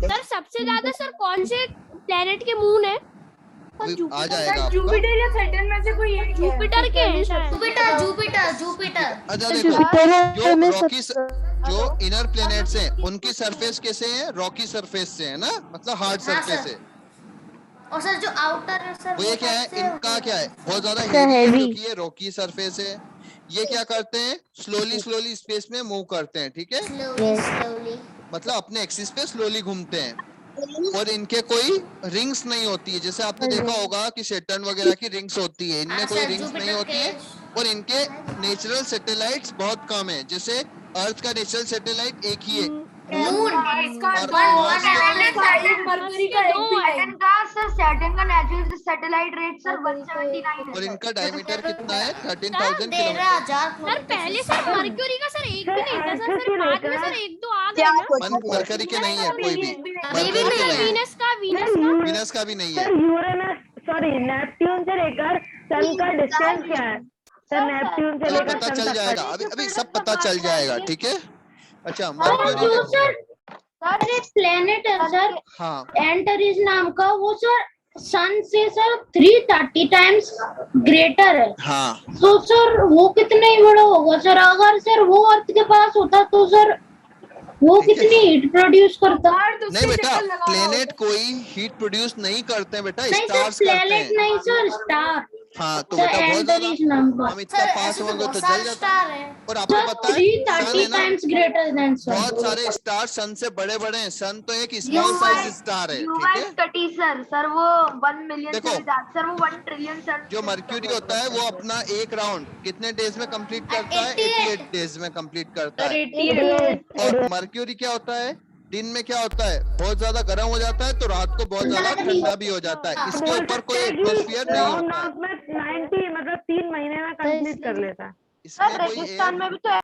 सर सबसे ज्यादा सर कौन से प्लेनेट के मून है?
अभी आ जाएगा आपका।
जुपिटर या सैटर्न में से कोई एक
जुपिटर के हैं शायद।
जुपिटर
अच्छा
है।
देखो,
जुपिटर में
जो रॉकी,
सब
जो इनर प्लेनेट्स हैं, उनकी सरफेस कैसे है, रॉकी सरफेस से है ना, मतलब हार्ड
हाँ,
सरफेस
सर।
है।
और सर जो आउटर है सर
वो ये क्या है,
सबसे
इनका क्या है, बहुत ज्यादा
अच्छा,
हेवी है,
heavy।
क्योंकि ये रॉकी सरफेस है। ये क्या करते हैं, स्लोली स्पेस में मूव करते हैं, ठीक है,
स्लोली
मतलब अपने एक्सिस पे स्लोली घूमते हैं। और इनके कोई रिंग्स नहीं होती है, जैसे आपने देखा होगा कि सैटर्न वगैरह की रिंग्स होती है, इनमें
हाँ,
कोई
सर,
रिंग्स नहीं
जुपिटर
होती है।
के-
और इनके नेचुरल सैटेलाइट्स बहुत कम है, जैसे अर्थ का नेचुरल सैटेलाइट एक ही है,
मून
इसका
और
Mars
मरकरी का एक भी सैटर्न का सर सैटर्न का नेचुरल सैटेलाइट रेट सर 179
और
है।
इनका डायमीटर कितना है, 13,000
13,000
किलोमीटर।
सर पहले सर मर्क्यूरी का सर एक भी नहीं था सर, फिर बाद में सर 1-2 आ गए ना।
मरकरी के नहीं है कोई भी,
अभी भी
मरकरी के
नहीं
नहीं है,
वीनस का
वीनस का भी नहीं है।
सर यूरेनस सॉरी नेपट्यून से लेकर सन का डिस्टेंस क्या है सर? नेपट्यून से
अभी
लेकर
पता
सन
चल
तक
जाएगा,
का।
अभी सब पता चल जाएगा, ठीक है। अच्छा
और
मरकरी
जो
में,
सर एक प्लेनेट है सर
हाँ
एंटरीज नाम का, वो सर सन से सर 330 टाइम्स ग्रेटर है।
हाँ,
तो सर वो कितना ही बड़ा होगा सर, अगर सर वो अर्थ के पास होता तो सर वो
ठीक है।
कितनी हीट प्रोड्यूस करता।
नहीं बेटा, प्लेनेट कोई हीट प्रोड्यूस नहीं करते हैं बेटा,
नहीं सर
स्टार्स करते
प्लेनेट
हैं।
नहीं सर स्टार
हाँ तो
सर
बेटा बहुत
एंटरीज
ज्यादा,
नाम का
हम इतना
सर
पास
ऐसे तो
होंगे
बहुत
तो
सारे
जल जाता।
स्टार है।
और आपको
सर
पता है, सन है
330
ना,
टाइम्स ग्रेटर देन सन।
बहुत सारे स्टार सन से बड़े बड़े हैं। सन तो एक स्मॉल साइज स्टार है, ठीक है।
कटी सर वो 1 मिलियन
देखो,
से भी ज्यादा सर, वो 1 ट्रिलियन सर।
जो मर्क्यूरी होता है वो अपना एक राउंड कितने डेज में कंप्लीट करता है, 88 डेज में कंप्लीट करता है। और मर्क्यूरी क्या होता है, दिन में क्या होता है, बहुत ज्यादा गर्म हो जाता है, तो रात को बहुत ज्यादा ठंडा भी हो जाता है। इसके ऊपर कोई एटमॉस्फेयर नहीं होता है,
में 90 मतलब 3 महीने में कंप्लीट कर लेता है।
इसमें
सर
कोई
रेगिस्तान
air
में भी तो है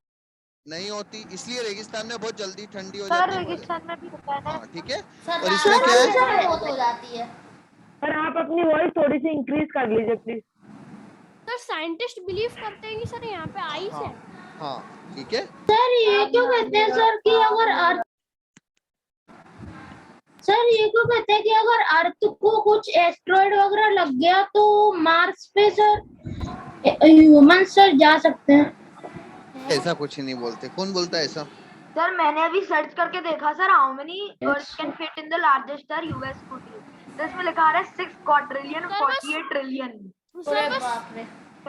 नहीं होती, इसलिए रेगिस्तान में बहुत जल्दी ठंडी हो
सर,
जाती है।
रेगिस्तान में भी होता है ना।
हाँ ठीक है।
सर
और इसमें क्या है,
बहुत हो जाती है।
पर आप अपनी वॉइस थोड़ी सी इंक्रीज कर लीजिए प्लीज।
सर साइंटिस्ट बिलीव करते हैं कि सर यहाँ पे आइस है।
हाँ ठीक है।
सर ये क्यों कहते हैं सर कि अगर अर्थ
सर ये को कहते हैं कि अगर अर्थ को कुछ एस्ट्रॉइड वगैरह लग गया तो मार्स पे सर ह्यूमन सर जा सकते हैं।
ऐसा कुछ ही नहीं बोलते। कौन बोलता है ऐसा?
सर मैंने अभी सर्च करके देखा sir, how many earth can fit in the largest star US scooty, तो इसमें लिखा आ रहा है 6 क्वाड्रिलियन 48 ट्रिलियन।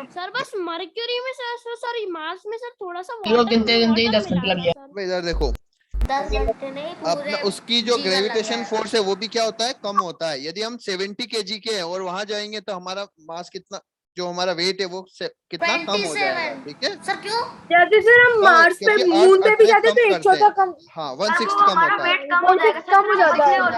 सर बस मर्क्यूरी में सर मार्स में सर थोड़ा सा
गिनते 10 मिनट लग
भाई इधर देखो,
10 घंटे नहीं
अपना
पूरे
उसकी जो
जीवन लग
ग्रेविटेशन
रहा है।
फोर्स है वो भी क्या होता है, कम होता है। यदि हम 70 kg के हैं और वहां जाएंगे तो हमारा मास कितना, जो हमारा वेट है वो कितना कम हो जाएगा।
27
ठीक है,
सर क्यों?
जैसे सर हम मार्स पे
क्योंकि
मून पे भी
Earth
जाते तो
कम
1 चौथा कम
हाँ 1/6 कम होता है।
वेट कम हो जाएगा सर,
कम हो जाता है।
हाँ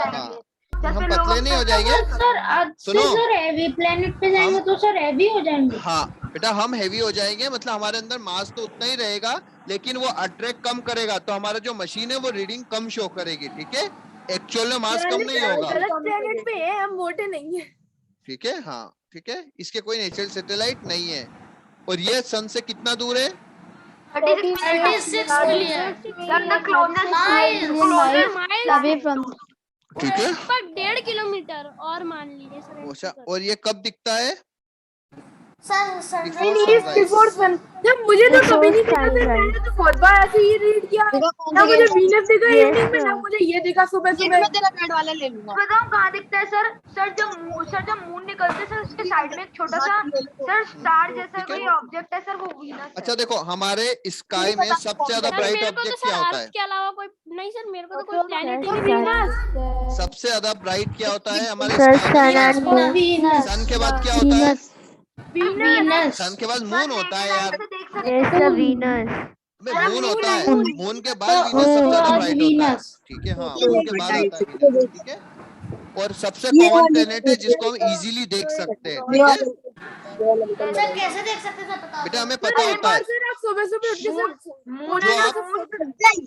हम पतले नहीं हो जाएंगे।
सर अर्थ से
सुनो।
सर हैवी प्लेनेट पे जाएंगे तो सर हैवी हो जाएंगे।
हाँ बेटा हम हैवी हो जाएंगे, मतलब हमारे अंदर मास तो उतना ही रहेगा लेकिन वो अट्रैक्ट कम करेगा, तो हमारा जो मशीन है वो रीडिंग कम शो करेगी। ठीक है, एक्चुअल में मास कम नहीं होगा।
गलत प्लेनेट पे है, हम मोटे नहीं है।
ठीक है, हाँ ठीक है, इसके कोई नेचुरल सैटेलाइट नहीं है। और ये सन से कितना दूर है?
36 मिलियन
ठीक है,
पर 1.5 किलोमीटर और मान लीजिए सर।
अच्छा और ये कब दिखता है?
सर
बिफोर सन। जब मुझे तो कभी नहीं दिखा सर, मैंने तो बहुत बार ऐसे ही रीड किया। ना मुझे वीनस दिखा इवनिंग में, ना मुझे ये दिखा सुबह सुबह।
बताऊं कहाँ दिखता है सर? सर जब मून निकलते है सर उसके साइड में एक छोटा सा सर स्टार जैसा कोई ऑब्जेक्ट है सर, वो वीनस।
अच्छा देखो, हमारे स्काई में सबसे ज्यादा ब्राइट ऑब्जेक्ट क्या होता है?
के अलावा कोई नहीं सर, मेरे को तो कोई प्लेनेट ही नहीं दिखा।
सबसे ज्यादा ब्राइट क्या होता है हमारे
सर
स्काई
सन
में?
And moon.
सन के बाद क्या होता है?
वीनस
सन के बाद मून होता है यार।
Yes sir Venus.
मून होता है, मून के बाद वीनस सबसे ज्यादा ब्राइट होता है। ठीक है, हाँ मून के बाद आता है वीनस। ठीक है, और सबसे कॉमन प्लेनेट है जिसको हम इजीली देख सकते हैं। ठीक है
सर कैसे देख सकते हैं सर बताओ?
बेटा, हमें पता होता है
सर आप सुबह सुबह उठ के
जो आप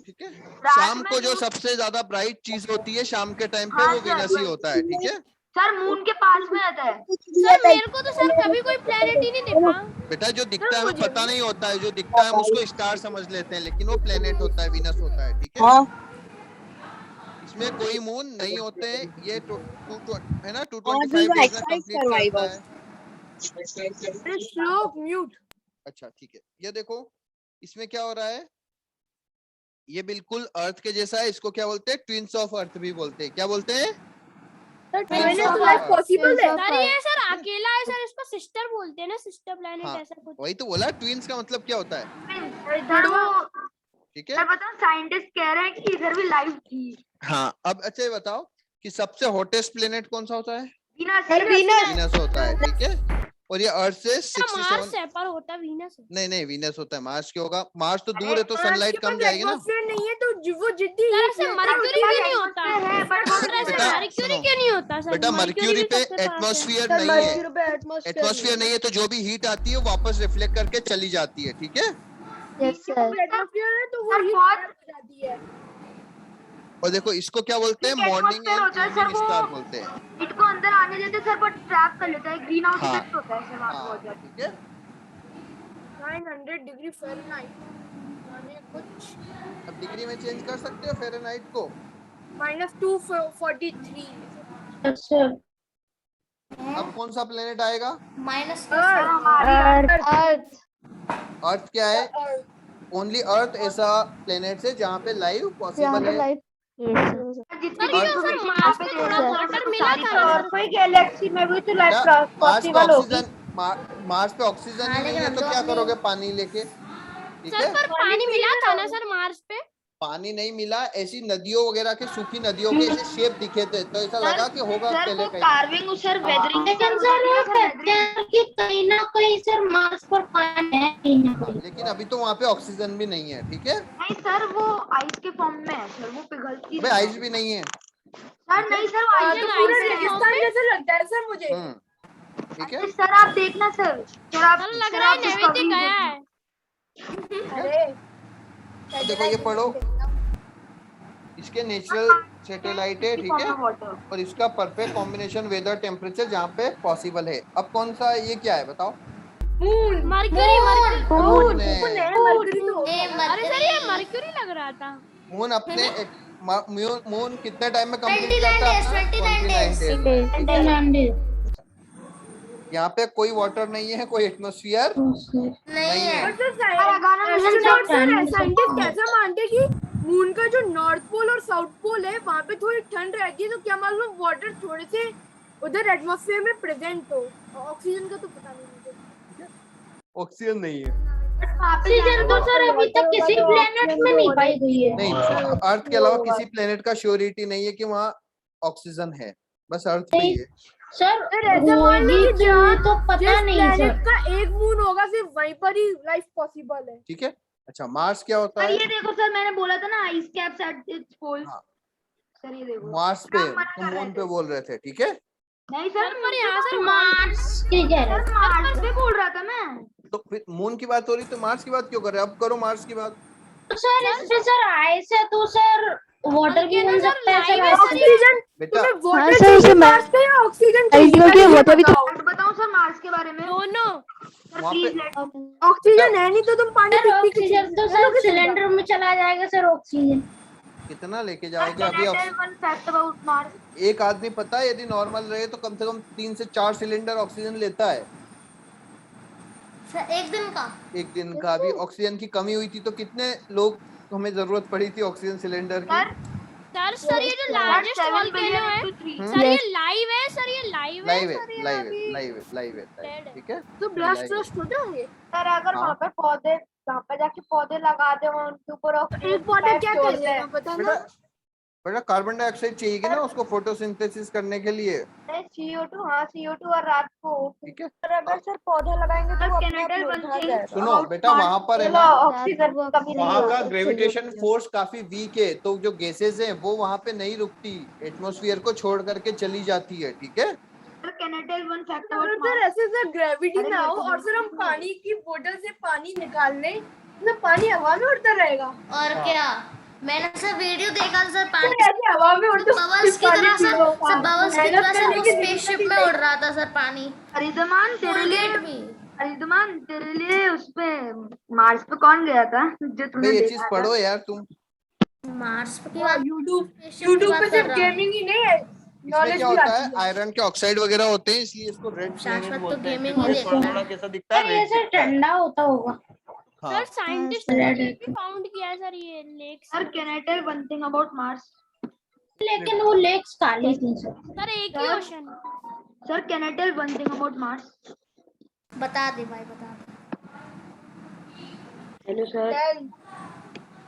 ठीक है, शाम को जो सबसे ज्यादा ब्राइट चीज होती है शाम के टाइम पे वो वीनस ही होता है। ठीक है
सर मून के पास में आता है।
सर मेरे को तो सर कभी कोई प्लेनेट ही नहीं दिखा।
बेटा जो दिखता है हमें पता नहीं होता है, जो दिखता है हम उसको स्टार समझ लेते हैं, लेकिन वो प्लेनेट होता है, वीनस होता है। ठीक है, इसमें कोई मून नहीं होते। ये है ना 225 डेज में कंप्लीट करता है।
श्लोक म्यूट।
अच्छा ठीक है, ये देखो इसमें क्या हो रहा है, ये बिल्कुल अर्थ के जैसा है। इसको क्या बोलते हैं? ट्विंस ऑफ अर्थ भी बोलते हैं। क्या बोलते हैं?
पॉसिबल है
सर ये सर अकेला है सर, इसको सिस्टर बोलते हैं ना, सिस्टर प्लेनेट
हाँ,
ऐसा कुछ।
वही तो बोला, ट्विंस का मतलब क्या होता है।
इधर वो
ठीक है,
सर बताओ, साइंटिस्ट कह रहे हैं कि इधर भी लाइफ थी।
हाँ अब अच्छा ये बताओ कि सबसे हॉटेस्ट प्लेनेट कौन सा होता है?
वीनस।
वीनस होता है। ठीक है, और ये अर्थ से 67
मार्स है पर होता वीनस है।
नहीं वीनस होता है। मार्स क्यों होगा? मार्स तो दूर है तो सनलाइट कम जाएगी ना।
एटमॉस्फेयर नहीं है तो वो जितनी
सर ऐसे मर्क्यूरी क्यों नहीं होता है? सर ऐसे
बेटा,
मर्क्यूरी
सुनो।
क्यों नहीं होता सर?
बेटा मर्क्यूरी
भी
पे
सबसे पास है।
एटमॉस्फेयर नहीं है। एटमॉस्फेयर नहीं है तो जो भी हीट आती है वो वापस रिफ्लेक्ट करके चली जाती है। ठीक है,
यस सर।
एटमॉस्फेयर है तो वो
सर
हीट
बहुत
हो जाती है।
और देखो इसको क्या बोलते हैं?
ठीक है,
मॉर्निंग
atmosphere होता है
एंड
सर,
इवनिंग
वो
स्टार बोलते हैं।
हीट को अंदर आने देते सर, बट ट्रैप कर लेता है। ग्रीन हाउस
हाँ।
इफेक्ट होता है सर वहाँ पे
हाँ
बहुत ज्यादा।
ठीक है,
900 डिग्री फ़ारेनहाइट यानी कुछ
अब डिग्री में चेंज कर सकते हो फ़ारेनहाइट को।
-243।
सर
अब कौन सा प्लेनेट आएगा?
माइनस
सर हमारी
अर्थ क्या है? ओनली अर्थ ऐसा प्लेनेट है जहाँ पे लाइफ पॉसिबल है।
Yes sir.
जितनी
सर ये सर मार्स पे थोड़ा वाटर मिला था ना सर?
कोई गैलेक्सी में भी तो लाइफ
मार्स पे
पॉसिबल होगी।
ऑक्सीजन मार्स पे ऑक्सीजन ही नहीं है तो क्या करोगे पानी लेके? ठीक
सर
है,
पर पानी मिला था ना सर मार्स पे?
पानी नहीं मिला। ऐसी नदियों वगैरह के, सूखी नदियों के ऐसे शेप दिखे थे तो ऐसा लगा कि होगा
सर
पहले
वो
कहीं।
कार्विंग सर वेदरिंग
कहते हैं कि कहीं ना कहीं सर मार्स पर पानी है कहीं ना कहीं।
लेकिन अभी तो वहाँ पे ऑक्सीजन भी नहीं है। ठीक है,
नहीं सर, वो आइस के फॉर्म में है सर, वो पिघलती
भाई आइस भी नहीं है।
सर नहीं सर, वो आइस
तो
पूरा
आइस है
रेगिस्तान जैसा लगता है सर मुझे।
ठीक है,
सर आप देखना सर, सर आप
सर लग रहा है नैवेद्य गया है।
अरे
देखो ये पढ़ो, इसके नेचुरल सैटेलाइट है। ठीक है, और इसका परफेक्ट कॉम्बिनेशन वेदर टेम्परेचर जहाँ पे पॉसिबल है। अब कौन सा ये क्या है बताओ?
मर्क्यूरी
मून है।
अरे सर ये मर्क्यूरी लग रहा था।
मून अपने मून कितने टाइम में कंप्लीट करता है?
29 days।
यहाँ पे कोई वाटर नहीं है, कोई एटमॉस्फेयर नहीं है।
साइंटिस्ट कैसे मानते कि मून का जो नॉर्थ पोल और साउथ पोल है वहाँ पे थोड़ी ठंड रहती है, तो क्या मालूम वाटर थोड़े से उधर एटमॉस्फेयर में प्रेजेंट हो। ऑक्सीजन का तो पता नहीं मुझे।
ऑक्सीजन नहीं है।
ऑक्सीजन तो सर अभी तक किसी प्लेनेट में नहीं पाई गई है।
नहीं, अर्थ के अलावा किसी प्लेनेट का श्योरिटी नहीं है कि वहाँ ऑक्सीजन है, बस अर्थ पे ही है।
सर
ऐसा मान लो कि
तो पता नहीं सर।
प्लेनेट का एक मून होगा, सिर्फ वहीं पर ही लाइफ पॉसिबल है।
ठीक है। अच्छा, मार्स क्या होता है?
ये देखो सर, मैंने बोला था ना आइस कैप्स एट इट्स पोल।
हाँ।
सर ये देखो,
मार्स पे, तुम मून पे बोल रहे थे, ठीक है?
नहीं सर,
पर यहाँ सर
मार्स के कह रहे
सर मार्स पे बोल रहा था मैं।
तो फिर मून की बात हो रही तो मार्स की बात क्यों कर रहे हैं? अब करो मार्स की बात।
तो सर इसमें सर आइस है तो सर वाटर भी मिल सकता है सर।
ऑक्सीजन
बेटा
वाटर
सर, उसे
मार्स पे या ऑक्सीजन
वाटर भी
बताओ सर मार्स के बारे में।
दोनों
वहाँ पे
ऑक्सीजन है नहीं तो तुम पानी
सर ऑक्सीजन तो सर सिलेंडर में चला जाएगा सर। ऑक्सीजन
कितना लेके जाओगे अभी?
One fact about Mars.
एक आदमी पता है यदि नॉर्मल रहे तो कम से कम 3 से 4 सिलेंडर ऑक्सीजन लेता है
सर एक दिन का।
एक दिन का। अभी ऑक्सीजन की कमी हुई थी तो कितने लोग हमें जरूरत पड़ी थी ऑक्सीजन सिलेंडर की?
सर ये जो लार्जेस्ट वोल्केनो है सर, ये लाइव है सर, ये लाइव है सर, ये
लाइव है, ठीक है?
तो ब्लास्ट ट्रस्ट होता है।
सर अगर वहाँ पे पौधे, वहाँ पे जाके पौधे लगा दे उनके ऊपर
एक पौधे क्या कहते हैं पता ना?
बेटा कार्बन डाइऑक्साइड चाहिए ना उसको फोटोसिंथेसिस करने के लिए।
CO2, हाँ CO2 और रात को।
ठीक है।
सर अगर सर पौधे लगाएंगे तो
सुनो बेटा, वहाँ पर है ना,
ऑक्सीजन कमी नहीं
वहाँ का
होगी।
ग्रेविटेशन फोर्स काफी वीक है, तो जो गैसेस हैं वो वहाँ पे नहीं रुकती, एटमॉस्फेयर को छोड़ करके चली जाती है, ठीक है?
सर ऐसे सर ग्रेविटी ना हो और सर हम पानी की बोतल से पानी निकाल लें तो पानी हवा में उड़ता रहेगा।
और क्या, मैंने सर वीडियो देखा सर, पानी
ऐसे हवा में उड़ता
बबल्स की तरह सर, बबल्स की तरह सर वो स्पेसशिप में उड़ रहा था सर पानी। रिदमान तेरे लिए उस पे मार्स पे कौन गया था जो तुमने
ये
देखा
चीज
था?
पढ़ो यार तुम।
मार्स पे की बात,
यूट्यूब पे सिर्फ गेमिंग ही नहीं है,
इसमें
नॉलेज
क्या
भी
होता
आती
है,
है।
आयरन के ऑक्साइड वगैरह होते हैं, इसलिए इसको रेड प्लैनेट
शाश्वत तो
बोलते हैं।
गेमिंग ही
देखो,
देखता
थोड़ा कैसा दिखता है,
ये
रेड
सर
दिखता है।
ठंडा होता होगा।
सर
हाँ,
साइंटिस्ट
red
ने
है।
भी फाउंड किया है सर ये lakes.
Sir can I tell one thing about Mars?
लेकिन वो लेक्स काली थी सर।
सर एक ही ओशन है।
Sir can I tell one thing about Mars? बता दे भाई, बता दे। Hello sir.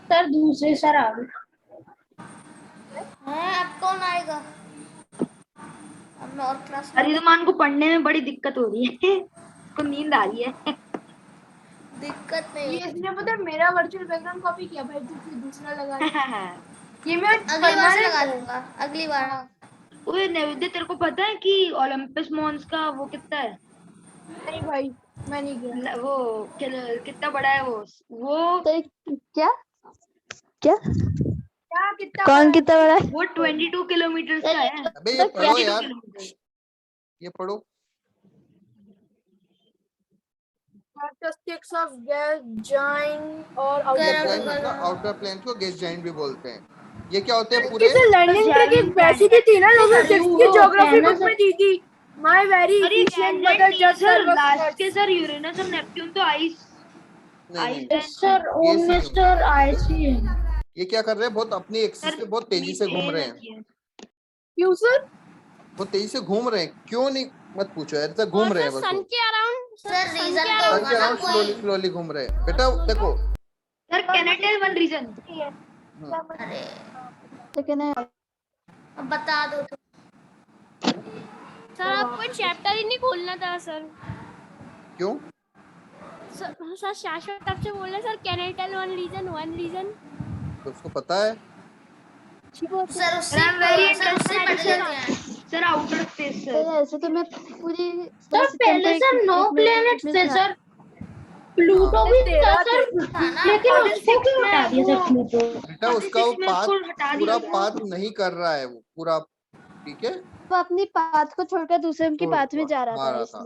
सर दूसरे सर आ गए।
अब कौन आएगा? अब मैं और क्लास। रिदमान को पढ़ने में बड़ी दिक्कत हो रही है, उसको नींद आ रही है। दिक्कत नहीं
ये इसने पता है मेरा वर्चुअल बैकग्राउंड कॉपी किया भाई, तू फिर दूसरा लगा ले।
है।
ये मैं
अगली बार से लगा लूंगा, अगली बार। ओए नैवेद्य, तेरे को पता है कि ओलंपस मॉन्स का वो कितना है?
नहीं भाई, मैं नहीं गया।
वो कितना बड़ा है वो
क्या क्या
क्या कितना
कौन कितना बड़ा है?
वो 22 किलोमीटर का है।
अबे ये पढ़ो
22
यार,
किलोमीटर।
ये पढ़ो।
characteristics of gas giant और
गैस
outer
जाइंट मतलब आउटर प्लेन को गैस जाइंट भी बोलते हैं। ये क्या होते हैं पूरे?
किसी लर्निंग ट्रिक एक वैसी भी थी ना जो सिक्स की ज्योग्राफी बुक में दी थी। My very efficient but just
last के सर यूरेनस और नेपट्टून तो आइस।
नहीं,
सर उनमें सर आईसी है।
ये क्या कर रहे हैं, बहुत अपनी एक्सिस पे बहुत तेजी से घूम रहे हैं।
क्यों सर?
बहुत तेजी से घूम रहे हैं, क्यों नहीं मत पूछो यार, ऐसा घूम रहे हैं बस।
सन के अराउंड
सर रीजन
सन के अराउंड स्लोली स्लोली घूम रहे हैं। बेटा देखो,
sir can I tell one reason? अरे
लेकिन
अब बता दो तो।
सर आपको चैप्टर ही नहीं खोलना था सर।
क्यों?
सर शाश्वत तब से बोल रहे sir can I tell one reason.
तो उसको पता है।
सर उससे पढ़ लेते हैं सर, आउटर स्पेस सर।
ऐसे तो मैं पूरी
सर पहले सर 9 प्लेनेट थे सर, प्लूटो भी था सर, लेकिन उसको क्यों हटा दिया सर प्लूटो?
बेटा उसका वो पाथ पूरा पाथ नहीं कर रहा है वो पूरा, ठीक है?
वो अपनी पाथ को छोड़कर दूसरे उनकी पाथ में जा रहा था।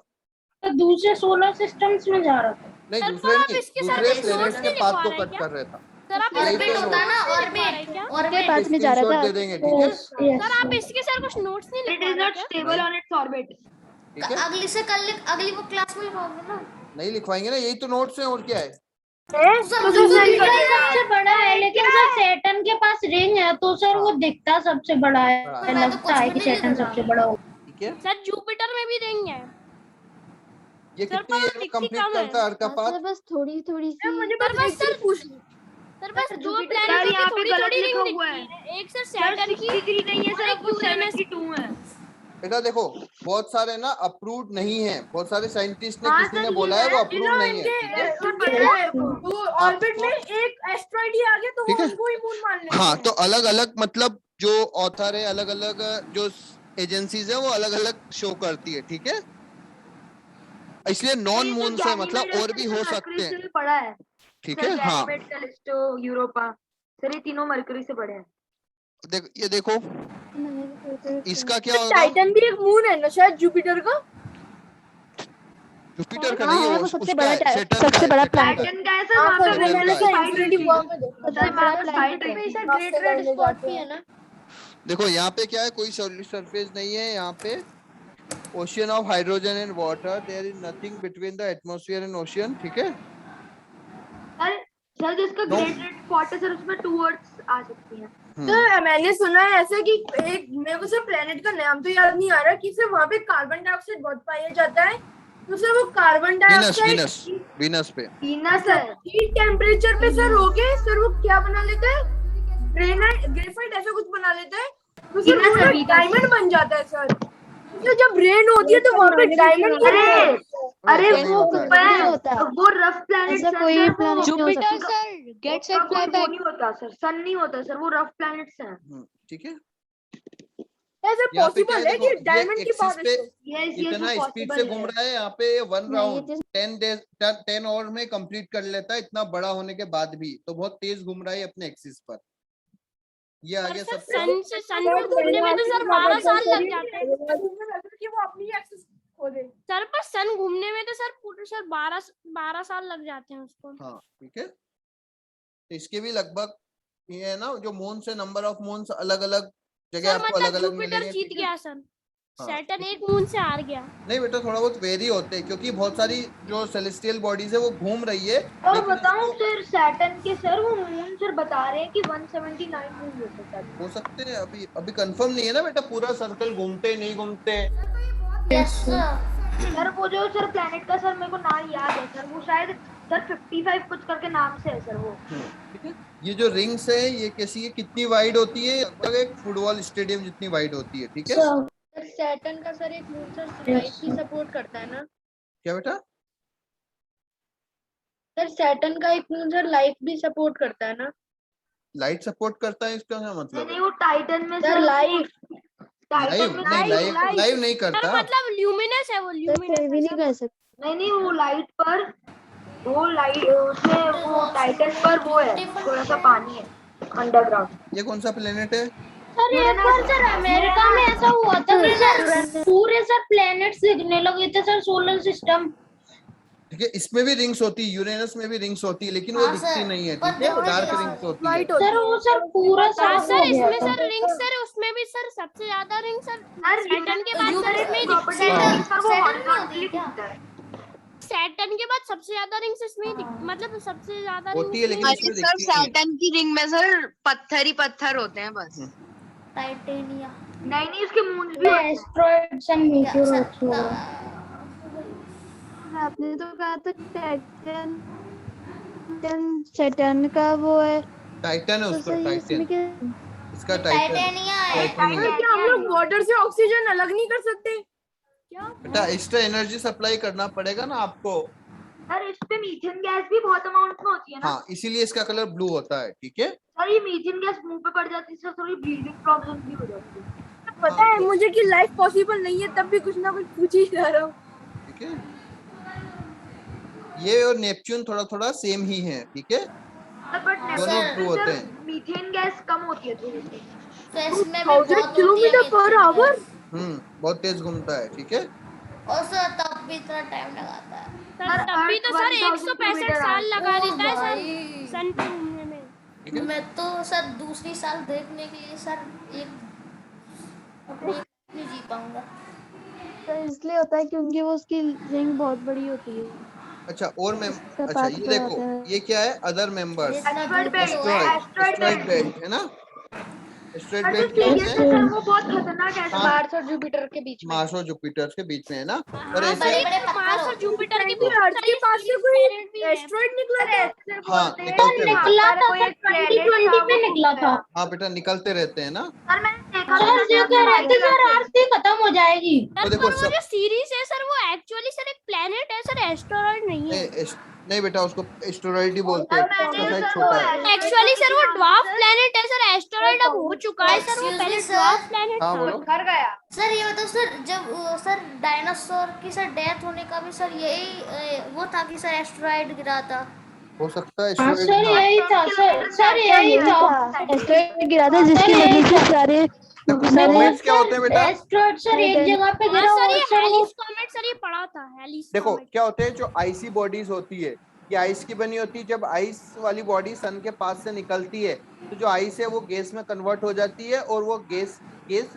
तो दूसरे सोलर सिस्टम्स में जा रहा था।
नहीं,
सर,
दूसरे
तो आप
नहीं,
इसके साथ
दूसरे
resource
प्लेनेट्स के
नहीं
पाथ को
लिखवा
कट
रहे
कर रहा था।
सर आप
ऑर्बिट
इसके
होता है ना,
notes नहीं
ऑर्बिट
लिखवा रहे क्या?
ऑर्बिट
पास में जा रहा
स्क्रीनशॉट
था
दे देंगे, ठीक है?
सर आप इसके सर कुछ नोट्स नहीं
इट
लिखवा
इज
रहे
नॉट
क्या?
Stable on its orbit.
ठीक है,
अगली से कल अगली वो क्लास में लिखवाओगे ना।
नहीं लिखवाएंगे ना, यही तो नोट्स हैं और क्या है।
सर जुपिटर सबसे बड़ा है, लेकिन सर सैटर्न के पास रिंग है तो सर वो दिखता सबसे बड़ा है, लगता है कि सैटर्न सबसे बड़ा हो।
ठीक है,
सर जुपिटर में भी रिंग है।
ये
सर,
कितनी
पर
ईयर में
दिखती
कंप्लीट
कम है।
करता है अर्का पाथ?
बस थोड़ी थोड़ी सी
मुझे
पर
बस
बस
एक चीज पूछनी
सर बस दो
सर,
प्लैनेट की
यहाँ पे
थोड़ी
गलत
थोड़ी
लिखा
रिंग
हुआ
दिखती
है।
है। एक सर
सर
सैटर्न की
63 नहीं है
और
सर,
एक
वो
यूरेनस।
72 है।
बेटा देखो, बहुत सारे ना अप्रूव्ड नहीं है, बहुत सारे साइंटिस्ट ने
हाँ
किसी
सर,
ने
ये
बोला है वो
है।
अप्रूव नहीं है, ठीक है?
वो ऑर्बिट
आपको-
में एक एस्ट्रॉइड ही आ गया तो
ठीक
वो
है।
उनको ही मून मान लेते
हाँ,
हैं।
तो अलग अलग मतलब जो ऑथर है, अलग अलग जो एजेंसीज है वो अलग अलग शो करती है, ठीक है? इसलिए नॉन मून से मतलब और भी हो सकते हैं,
पड़ा है
ठीक है? हाँ,
कैलिस्टो, यूरोपा, सर ये तीनों मरकरी से बड़े हैं।
ये देखो, इसका क्या होगा?
टाइटन भी एक मून है ना शायद जुपिटर का।
जुपिटर का
हाँ,
नहीं है,
वो सबसे
उसका
बड़ा
है, Saturn
सबसे
का
बड़ा
है,
प्लैनेट है।
टाइटन का है सर, वहाँ पे
Saturn
मैंने
का है।
इंफिनिटी वॉर में देखा
सबसे
था।
बड़ा
वहाँ पे
प्लैनेट
fight
है।
है।
सर ग्रेट रेड स्पॉट भी है ना।
देखो यहाँ पे क्या है, कोई सरफेस नहीं है यहाँ पे। Ocean of hydrogen and water, there is nothing between the atmosphere and ocean, ठीक है?
सर जिसका
No.
ग्रेट रेड स्पॉट है सर, उसमें 2 वर्ड्स आ सकती हैं।
हम्म,
तो मैंने सुना है ऐसे कि एक, मेरे को सर प्लेनेट का नाम तो याद नहीं आ रहा, कि सर वहाँ पे कार्बन डाइऑक्साइड बहुत पाया जाता है, तो सर वो कार्बन
वीनस
डाइऑक्साइड
वीनस पे
वीनस है, हीट टेम्परेचर पे सर होके सर वो क्या बना लेता है, ग्रेफाइट ऐसा कुछ बना लेता है, तो सर वो डायमंड बन जाता है सर। तो जब रेन होती है तो वहाँ पे डायमंड, अरे
ऐसा नहीं
वो
होता है।
ऊपर
नहीं होता।
वो रफ प्लैनेट
ऐसा कोई planet नहीं हो
जुपिटर
सकता।
सर गेट सेट फ्लाई
वो
बैक।
नहीं होता सर, सन नहीं होता सर, वो रफ प्लैनेट्स हैं।
ठीक है,
ऐसे
यहाँ पे क्या
पॉसिबल
है,
है
देखो,
कि डायमंड की
एक्सिस
बात
पे
है।
इतना स्पीड से घूम रहा है, यहाँ पे 1
नहीं,
राउंड
it is-
10 आवर में कंप्लीट कर लेता है, इतना बड़ा होने के बाद भी, तो बहुत तेज घूम रहा है अपने एक्सिस पर। ये आ गया
सर
सबसे।
सन से सन पे घूमने में तो सर 12 साल लग जाते हैं।
कि वो अपनी एक्सेस खो दे।
सर पर सन घूमने में तो सर पूरे सर 12 साल लग जाते हैं उसको।
हाँ, ठीक है, तो इसके भी लगभग ये है ना, जो मून से नंबर ऑफ मून्स अलग अलग जगह
सर
आपको अलग
मतलब
अलग
जुपिटर
मिलेंगे,
जीत
ठीक है?
गया सर,
हाँ।
सैटर्न एक मून से हार गया।
नहीं बेटा, थोड़ा बहुत वेरी होते हैं, क्योंकि बहुत सारी जो सेलेस्टियल बॉडीज है वो घूम रही है।
और
लेकिन
बताऊं
उसको-
सर, सैटर्न के सर वो मून सर बता रहे हैं कि 179 मून हो सकता है।
हो सकते हैं, अभी कंफर्म नहीं है ना बेटा, पूरा सर्कल घूमते नहीं घूमते।
Yes sir.
सर वो जो सर प्लेनेट का सर मेरे को नाम याद है सर, वो शायद सर 55 कुछ करके नाम से है सर वो।
ठीक है, ये जो रिंग्स है ये कैसी है, कितनी वाइड होती है? लगभग एक फुटबॉल स्टेडियम जितनी वाइड होती है, ठीक है?
सैटर्न का सर एक मून सर लाइफ भी सपोर्ट करता है ना।
क्या बेटा?
सर सैटर्न का एक मून सर लाइफ भी सपोर्ट करता है ना।
लाइट सपोर्ट करता है, इसका क्या मतलब
नहीं
है?
वो टाइटन में
सर लाइफ
लाइव नहीं
सर
करता।
मतलब ल्यूमिनस है वो,
कोई भी नहीं
ल्यूमिनस।
कर सकता।
नहीं वो लाइट पर, वो लाइट उसमें वो टाइटन पर वो है थोड़ा सा पानी है अंडरग्राउंड।
ये कौन सा प्लेनेट है?
सर एक बार सर अमेरिका में ऐसा हुआ था कि सर पूरे सर प्लैनेट्स दिखने लगे थे सर सोलर सिस्टम।
ठीक है, इसमें भी रिंग्स होती है, यूरेनस में भी रिंग्स होती है, लेकिन वो
हाँ,
दिखती
सर,
नहीं है,
पर
ठीक है?
दिखती
डार्क
है,
रिंग्स होती है।
सर वो सर पूरा
हाँ
साफ
सर,
हो गया
इसमें
था।
सर रिंग्स सर उसमें भी सर सबसे ज्यादा रिंग सर सैटर्न के बाद सर इसमें ही दिखती है। सैटर्न के बाद सबसे ज्यादा रिंग्स इसमें ही मतलब सबसे ज्यादा
होती है, लेकिन
रिंग्स
इसमें
सर
दिखती नहीं है।
सैटर्न की रिंग में सर पत्थर ही पत्थर होते हैं बस।
टाइटेनिया
नहीं उसके मून भी
एस्ट्रॉइड्स एंड मीटियोराइट्स वगैरह।
आपने तो कहा था सैटर्न का वो है,
टाइटन है
तो
उसका,
सही
टाइटन,
इसमें क्या?
इसका टाइटन।
टाइटेनिया है।
टाइटेनिया।
क्या हम लोग वाटर से ऑक्सीजन अलग नहीं कर सकते क्या?
बेटा एक्स्ट्रा एनर्जी सप्लाई करना पड़ेगा ना आपको।
सर इस पे मीथेन गैस भी बहुत अमाउंट में होती है ना।
हाँ, इसीलिए इसका कलर ब्लू होता है, ठीक है?
सर ये मीथेन गैस मुंह पे पड़ जाती है सर, थोड़ी ब्रीदिंग प्रॉब्लम भी हो जाती है। पता है मुझे कि लाइफ पॉसिबल नहीं है, तब भी कुछ ना कुछ पूछ ही जा रहा हूँ।
ठीक है, ये और नेपच्यून थोड़ा थोड़ा सेम ही है, ठीक है?
बट
दोनों ब्लू होते हैं।
मीथेन गैस कम होती है थोड़ी सी।
तो इसमें भी बहुत होती है
किलोमीटर पर आवर।
बहुत तेज घूमता है, ठीक है?
और सर तब भी इतना टाइम लगाता है।
सर तब भी तो सर 165 साल लगा
ओ
देता है सर
भाई।
सन पे घूमने में।
ठीक है।
मैं तो सर दूसरी साल देखने के लिए सर एक अपनी नहीं जी पाऊंगा।
तो इसलिए होता है क्योंकि वो उसकी रिंग बहुत बड़ी होती है।
अच्छा और मैं
इसका
अच्छा
पाथ
ये
बड़ा
देखो
होता है।
ये क्या है, other members,
asteroid belt
asteroid belt है ना, एस्ट्रॉइड
अच्छा
बेल्ट क्या
सीरियस
होते
है
हैं,
सर, वो बहुत खतरनाक है सर।
मार्स और जुपिटर के बीच में।
मार्स और जुपिटर के बीच में है ना। और
हाँ
ऐसे
सर,
बड़े
ये
पत्थर
मार्स और
होते हैं।
जुपिटर के
कि
बीच
अर्थ के पास से कोई
प्लैनेट भी है।
एस्ट्रॉइड निकला था।
हाँ निकलते रहते
निकला
हैं।
था सर 2020 में निकला था।
हाँ बेटा निकलते रहते हैं ना।
सर जो कह रहे थे सर अर्थ ही खत्म हो जाएगी।
तो
सर
देखो
पर वो जो सीरीज है सर, वो एक्चुअली सर एक प्लैनेट है सर, एस्टेरॉइड नहीं है।
नहीं बेटा उसको एस्टेरॉइड ही बोलते हैं, उसका साइज छोटा है।
एक्चुअली सर वो ड्वार्फ प्लैनेट है सर, एस्टेरॉइड अब हो चुका है सर, वो
Excuse me,
पहले
sir.
ड्वार्फ प्लैनेट
हाँ
था।
बोलो।
सर ये बताओ सर, जब सर डायनासोर की सर डेथ होने का भी सर यही वो था कि सर एस्टेरॉइड गिरा था।
हो सकता है
हाँ
एस्टेरॉइड
सर यही था सर यही था।
एस्ट्रॉइड गिरा था जिसकी वजह से सारे
कॉमेट्स क्या होते हैं बेटा,
एस्टेरॉइड सर एक जगह पे गिरा
सर
और
ये
सर वो
हेलिस कॉमेट सर, ये पढ़ा था हेलिस
देखो
कॉमेट।
क्या होते हैं, जो आइसी बॉडीज होती है ये आइस की बनी होती है। जब आइस वाली बॉडी सन के पास से निकलती है तो जो आइस है वो गैस में कन्वर्ट हो जाती है और वो गैस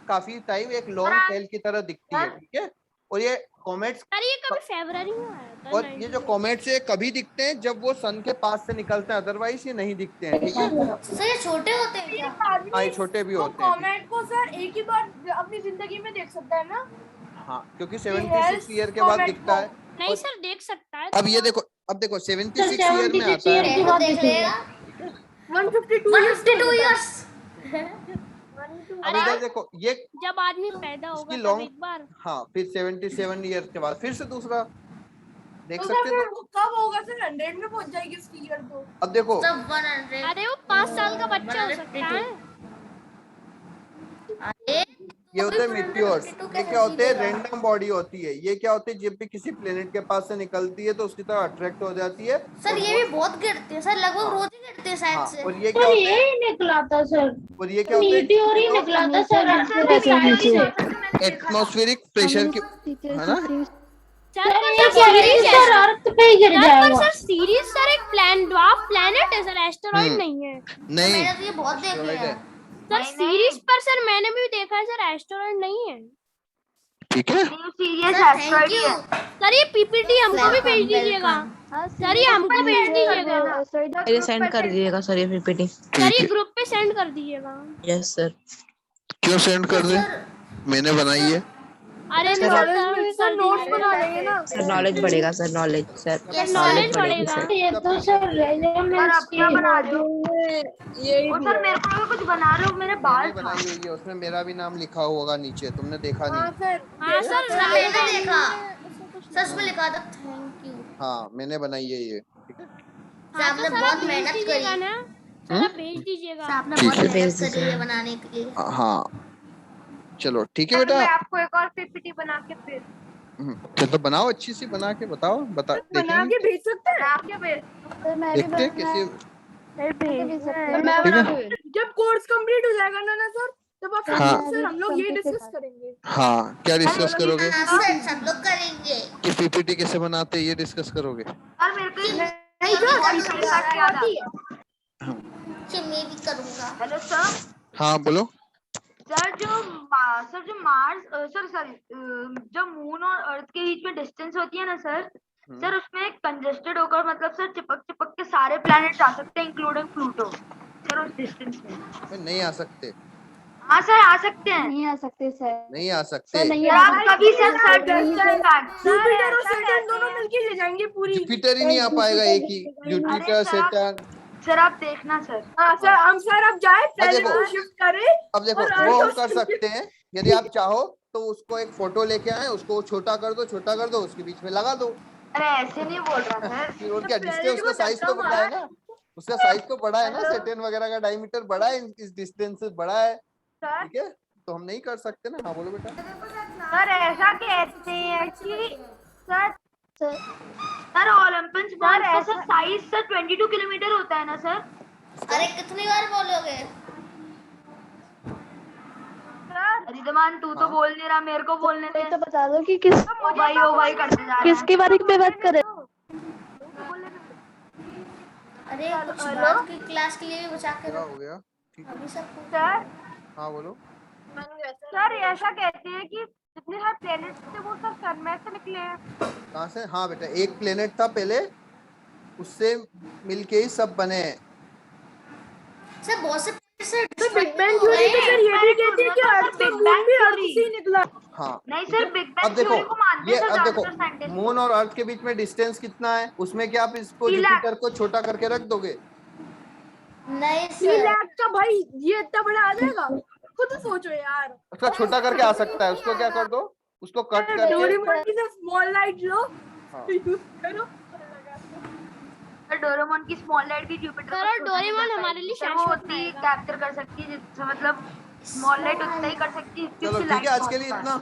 काफी टाइम एक लॉन्ग टेल की तरह दिखती है, ठीक है। और ये कॉमेट्स
सर ये कभी फरवरी में आया था।
और ये जो कॉमेट्स है कभी दिखते हैं जब वो सन के पास से निकलते हैं, अदरवाइज ये नहीं दिखते हैं, ठीक है।
सर ये छोटे होते हैं क्या?
हाँ ये छोटे भी होते हैं,
कॉमेट को सर एक ही बार अपनी जिंदगी में देख सकता है ना।
हाँ क्योंकि 76 ईयर के बाद दिखता है।
नहीं सर देख सकता है।
अब ये देखो, अब देखो 76 ईयर में आता है,
के बाद देख लेगा 152 इयर्स।
अब इधर देखो ये
जब आदमी पैदा होगा
उसकी
तब
लॉन्ग,
एक बार।
हाँ फिर 77 ईयर के बाद फिर से दूसरा देख
तो
सकते
सर
हो।
वो कब होगा सर, 100 में पहुंच जाएगी उसकी ईयर तो।
अब देखो
सब 100।
अरे वो 5 साल का बच्चा हो सकता है।
ये होते हैं मीटियोर्स। ये क्या होते हैं, रैंडम बॉडी होती है। ये क्या होते हैं, जब भी किसी प्लेनेट के पास से निकलती है तो उसकी तरफ अट्रैक्ट हो जाती है।
सर ये भी बहुत गिरते हैं सर, लगभग रोज ही गिरते हैं शायद से।
और ये क्या होते हैं,
यही निकला था सर,
और ये क्या होते हैं,
मीटियोर ही निकला था सर।
एटमॉस्फेरिक प्रेशर की, है ना।
सर अर्थ पे ही गिर जाएगा।
सर सीरीज सर एक प्लैनेट है सर, एस्टेरॉइड नहीं है।
नहीं
मैंने तो ये बहुत देखे हैं
सर सीरीज पर सर मैंने भी देखा है सर, एस्टेरॉइड नहीं है।
ठीक है।
Thank you.
सर ये पीपीटी हमको भी भेज दीजिएगा। सर ये हमको भेज दीजिएगा।
ये
सेंड कर दीजिएगा सर ये पीपीटी।
सर ये ग्रुप पे सेंड कर दीजिएगा।
Yes sir.
क्यों सेंड कर दे, मैंने बनाई है।
अरे
सर नोट्स बना लेंगे ना।
सर नॉलेज बढ़ेगा सर, नॉलेज सर
नॉलेज बढ़ेगा।
ये तो सर रेलेवेंस की बना दो।
और सर मेरे को भी कुछ बना रहे हो, मेरे बाल
बनाई हुई है, उसमें मेरा भी नाम लिखा होगा नीचे, तुमने देखा नहीं।
हाँ सर
मैंने देखा, सच में लिखा था थैंक यू।
हाँ मैंने बनाई है ये, ठीक है।
सर आपने बहुत मेहनत करी
ना, सर आप भेज दीजिएगा।
सर आपने बहुत मेहनत करी है बनाने के लिए।
हाँ चलो ठीक है बेटा।
मैं आपको एक और पीपीटी बना के फिर
तो बनाओ, अच्छी सी बना के बताओ, बना
के भेज सकते हैं। आप क्या भेज
देखते हैं कैसे।
जब कोर्स कंप्लीट हो जाएगा ना सर, तब आप सर हम लोग ये डिस्कस करेंगे।
हाँ क्या डिस्कस करोगे,
सब लोग करेंगे
कि पीपीटी कैसे बनाते हैं ये डिस्कस करोगे।
और मेरे को
मैं भी करूंगा।
Hello sir.
हाँ बोलो।
सर जो मार्स सॉरी जो मून और अर्थ के बीच में डिस्टेंस होती है ना सर, सर उसमें कंजेस्टेड होकर मतलब सर चिपक के सारे प्लैनेट्स आ सकते हैं इंक्लूडिंग प्लूटो सर उस डिस्टेंस में।
नहीं आ सकते।
हाँ सर आ सकते हैं।
नहीं आ सकते सर।
नहीं आ सकते।
आप कभी सर जुपिटर और सैटर्न दोनों मिलके ले जाएंगे पूरी।
जुपिटर ही नहीं आ पाएगा, एक ही जुपिटर सैटर्न।
सर आप देखना सर। हाँ सर हम सर अब जाए प्लैनेट को शिफ्ट करें।
अब देखो वो हम कर सकते हैं, यदि आप चाहो तो उसको एक फोटो लेके आए, उसको छोटा कर दो, उसके बीच में लगा दो।
अरे ऐसे नहीं बोल रहा सर।
फिर और क्या, डिस्टेंस उसका साइज तो बड़ा है ना, उसका साइज तो बड़ा है ना, सैटर्न वगैरह का डायमीटर बड़ा है, इस डिस्टेंस से बड़ा है, ठीक है। तो हम नहीं कर सकते ना। हाँ बोलो बेटा।
सर ऐसा कहते हैं कि सर ओलंपस बॉल ऐसा साइज सर 22 किलोमीटर होता है ना सर।
अरे कितनी बार बोलोगे
सर? रिदमान तू तो बोल नहीं रहा, मेरे को बोलने दे।
तो बता दो कि किस
ओ भाई करते जा रहा है।
किसके बारे में बात कर रहे
अरे
अरे कुछ बात की क्लास के लिए बचा के
क्या हो गया? ठीक है।
अभी सब
सर
हाँ बोलो।
सर ऐसा कहते हैं कि जितने सारे प्लेनेट्स थे वो सब सन में से निकले हैं।
कहाँ से? हाँ बेटा, एक प्लेनेट था पहले, उससे मिलके ही सब बने हैं।
सर बहुत से सर
बिग बैंग थ्योरी तो सर ये भी कहती है कि अर्थ का मून भी अर्थ से ही निकला।
हाँ
नहीं सर, बिग
अब
बैंग
देखो,
थ्योरी को मानते
ये
हैं सर
अब देखो
ज्यादातर साइंटिस्ट।
मून और अर्थ के बीच में डिस्टेंस कितना है, उसमें क्या आप इसको
3 लाख।
जुपिटर को छोटा करके रख दोगे?
नहीं
3
सर,
लाख का भाई ये इतना बड़ा आ जाएगा, खुद सोचो यार।
उसका छोटा करके आ सकता है, उसको क्या कर दो, उसको कट करके।
डोरेमोन की स्मॉल लाइट लो,
हाँ।
यूज करो।
डोरेमोन की स्मॉल लाइट भी जुपिटर
सर, और डोरेमोन हमारे लिए
वो
शाश्वत
उतनी
रहेगा।
कैप्चर कर सकती है जिससे मतलब स्मॉल लाइट उतना ही कर सकती है
चलो ठीक है, आज के लिए इतना।